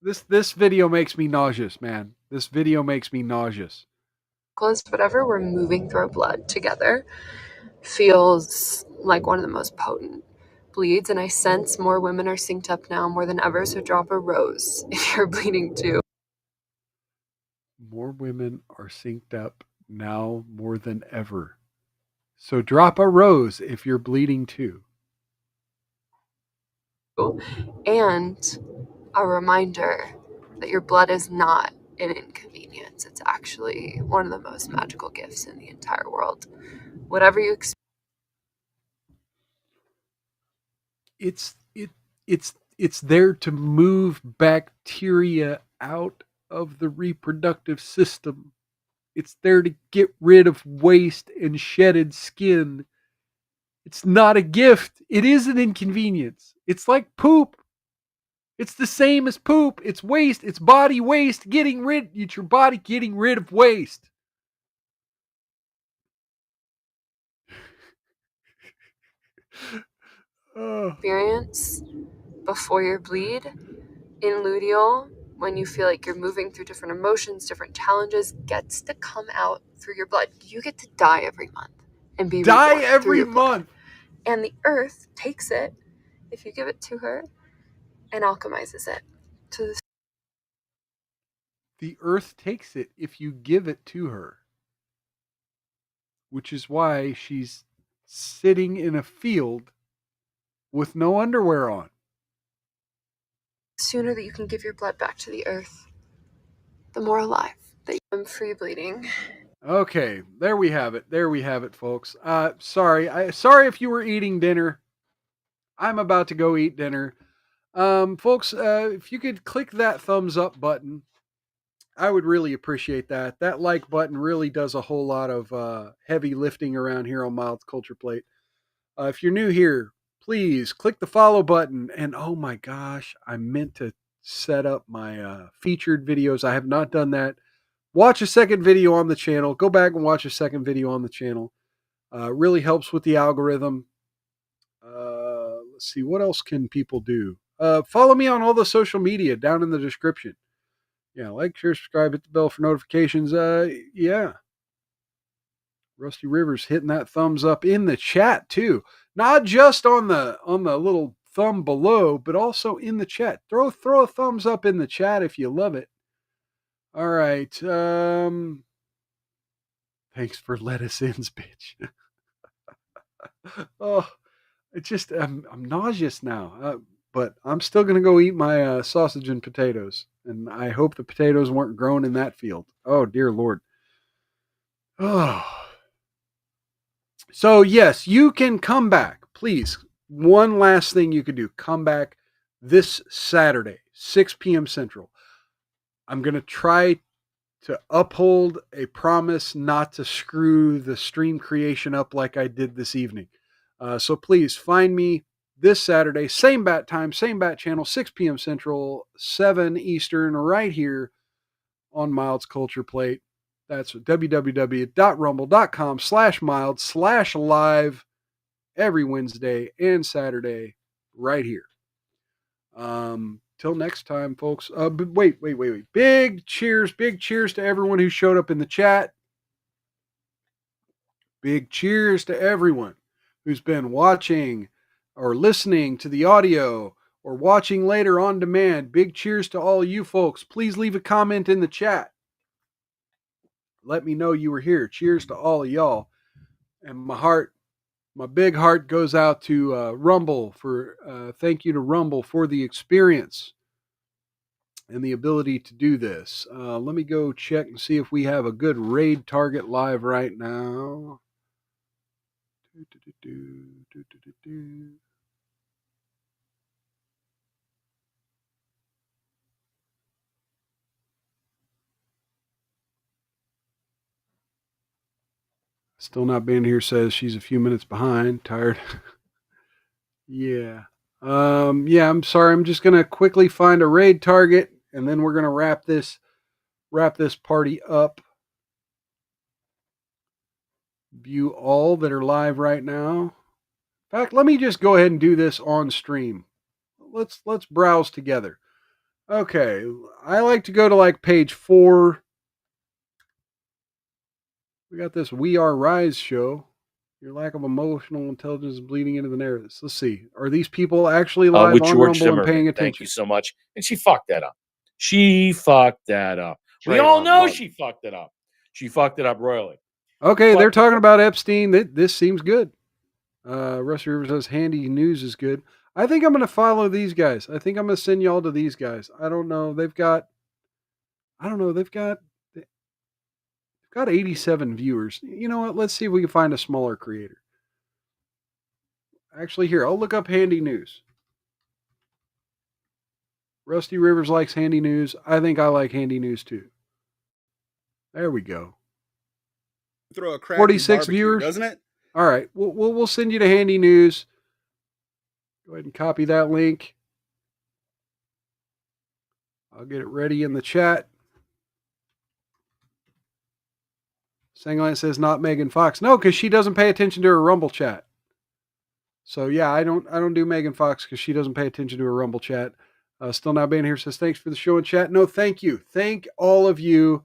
This video makes me nauseous, man. This video makes me nauseous. Whatever we're moving through our blood together feels like one of the most potent bleeds, and I sense more women are synced up now more than ever, so drop a rose if you're bleeding too. More women are synced up now more than ever. So drop a rose if you're bleeding too. And a reminder that your blood is not an inconvenience. It's actually one of the most magical gifts in the entire world. Whatever you experience. It's there to move bacteria out of the reproductive system. It's there to get rid of waste and shedded skin It's not a gift. It is an inconvenience. It's like poop. It's the same as poop. It's waste. It's body waste. It's your body getting rid of waste. Experience before your bleed in luteal, when you feel like you're moving through different emotions, different challenges, gets to come out through your blood. You get to die every month and be Die reborn through every your blood. month. And the earth takes it, if you give it to her, and alchemizes it to the The earth takes it if you give it to her. Which is why she's sitting in a field with no underwear on. sooner that you can give your blood back to the earth, the more alive that I'm free bleeding. Okay, there we have it. There we have it, folks. Sorry if you were eating dinner. I'm about to go eat dinner. Folks, if you could click that thumbs up button, I would really appreciate that. That like button really does a whole lot of heavy lifting around here on Mild Culture Plate. If you're new here, please click the follow button. And oh my gosh, I meant to set up my featured videos. I have not done that. Watch a second video on the channel. Go back and watch a second video on the channel. Really helps with the algorithm. Let's see, what else can people do? Follow me on all the social media down in the description. Yeah, like, share, subscribe, hit the bell for notifications. Yeah. Rusty Rivers hitting that thumbs up in the chat too. Not just on the little thumb below, but also in the chat. Throw a thumbs up in the chat if you love it. All right. Thanks for lettuce-ins, bitch. Oh, it's just I'm nauseous now. But I'm still gonna go eat my sausage and potatoes, and I hope the potatoes weren't grown in that field. Oh dear Lord. Oh. So yes, you can come back. Please, one last thing you could do: come back this Saturday, 6 p.m. Central. I'm gonna try to uphold a promise not to screw the stream creation up like I did this evening. So please find me this Saturday, same bat time, same bat channel, 6 p.m. Central, 7 Eastern, right here on Mild's Culture Plate. That's www.rumble.com/mild/live every Wednesday and Saturday right here. Till next time, folks. But wait. Big cheers to everyone who showed up in the chat. Big cheers to everyone who's been watching or listening to the audio or watching later on demand. Big cheers to all you folks. Please leave a comment in the chat. Let me know you were here. Cheers to all of y'all. And my big heart goes out to Rumble for thank you to Rumble for the experience and the ability to do this. Let me go check and see if we have a good raid target live right now. Still not being here says she's a few minutes behind. Tired. Yeah. Yeah, I'm sorry. I'm just gonna quickly find a raid target and then we're gonna wrap this party up. View all that are live right now. In fact, let me just go ahead and do this on stream. Let's browse together. Okay, I like to go to like page 4. We got this We Are Rise show. Your lack of emotional intelligence is bleeding into the narratives. Let's see. Are these people actually live on Rumble and paying attention? Thank you so much. And she fucked that up. We all know she fucked it up. She fucked it up royally. Okay, they're talking about Epstein. This seems good. Rusty River says handy news is good. I think I'm going to follow these guys. I think I'm going to send y'all to these guys. I don't know. They've got 87 viewers. You know what? Let's see if we can find a smaller creator. Actually, here, I'll look up handy news. Rusty Rivers likes handy news. I think I like handy news too. There we go. Throw a crack 46 barbecue, viewers, doesn't it? All right. We'll send you to Handy News. Go ahead and copy that link. I'll get it ready in the chat. Sangland says not Megan Fox. No, because she doesn't pay attention to her Rumble chat. So yeah, I don't do Megan Fox because she doesn't pay attention to her Rumble chat. Still Not Being Here says thanks for the show and chat. No, thank you. Thank all of you.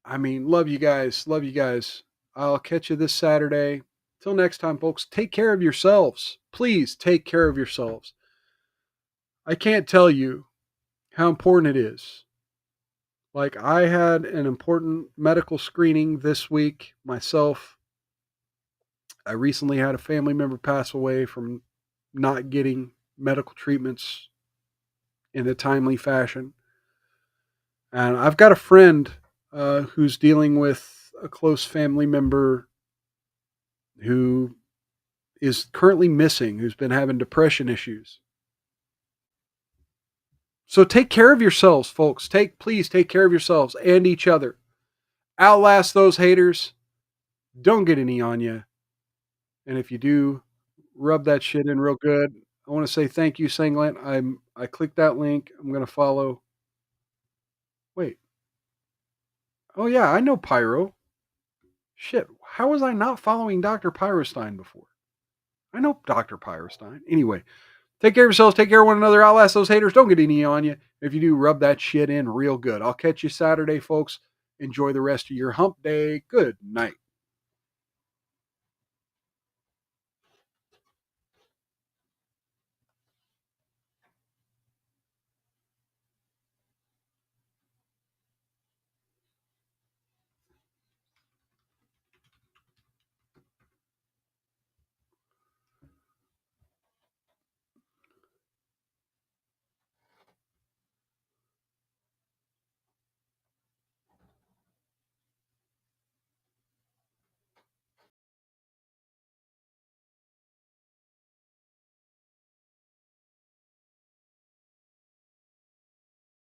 I mean, love you guys. Love you guys. I'll catch you this Saturday. Till next time, folks, take care of yourselves. Please take care of yourselves. I can't tell you how important it is. Like, I had an important medical screening this week myself. I recently had a family member pass away from not getting medical treatments in a timely fashion. And I've got a friend who's dealing with a close family member who is currently missing, who's been having depression issues. So take care of yourselves, folks. Please take care of yourselves and each other. Outlast those haters. Don't get any on you. And if you do, rub that shit in real good. I want to say thank you, Sanglant. I clicked that link. I'm going to follow. Wait. Oh yeah, I know Pyro. Shit, how was I not following Dr. Pyrostein before? I know Dr. Pyrostein. Anyway, take care of yourselves. Take care of one another. Outlast those haters. Don't get any on you. If you do, rub that shit in real good. I'll catch you Saturday, folks. Enjoy the rest of your hump day. Good night.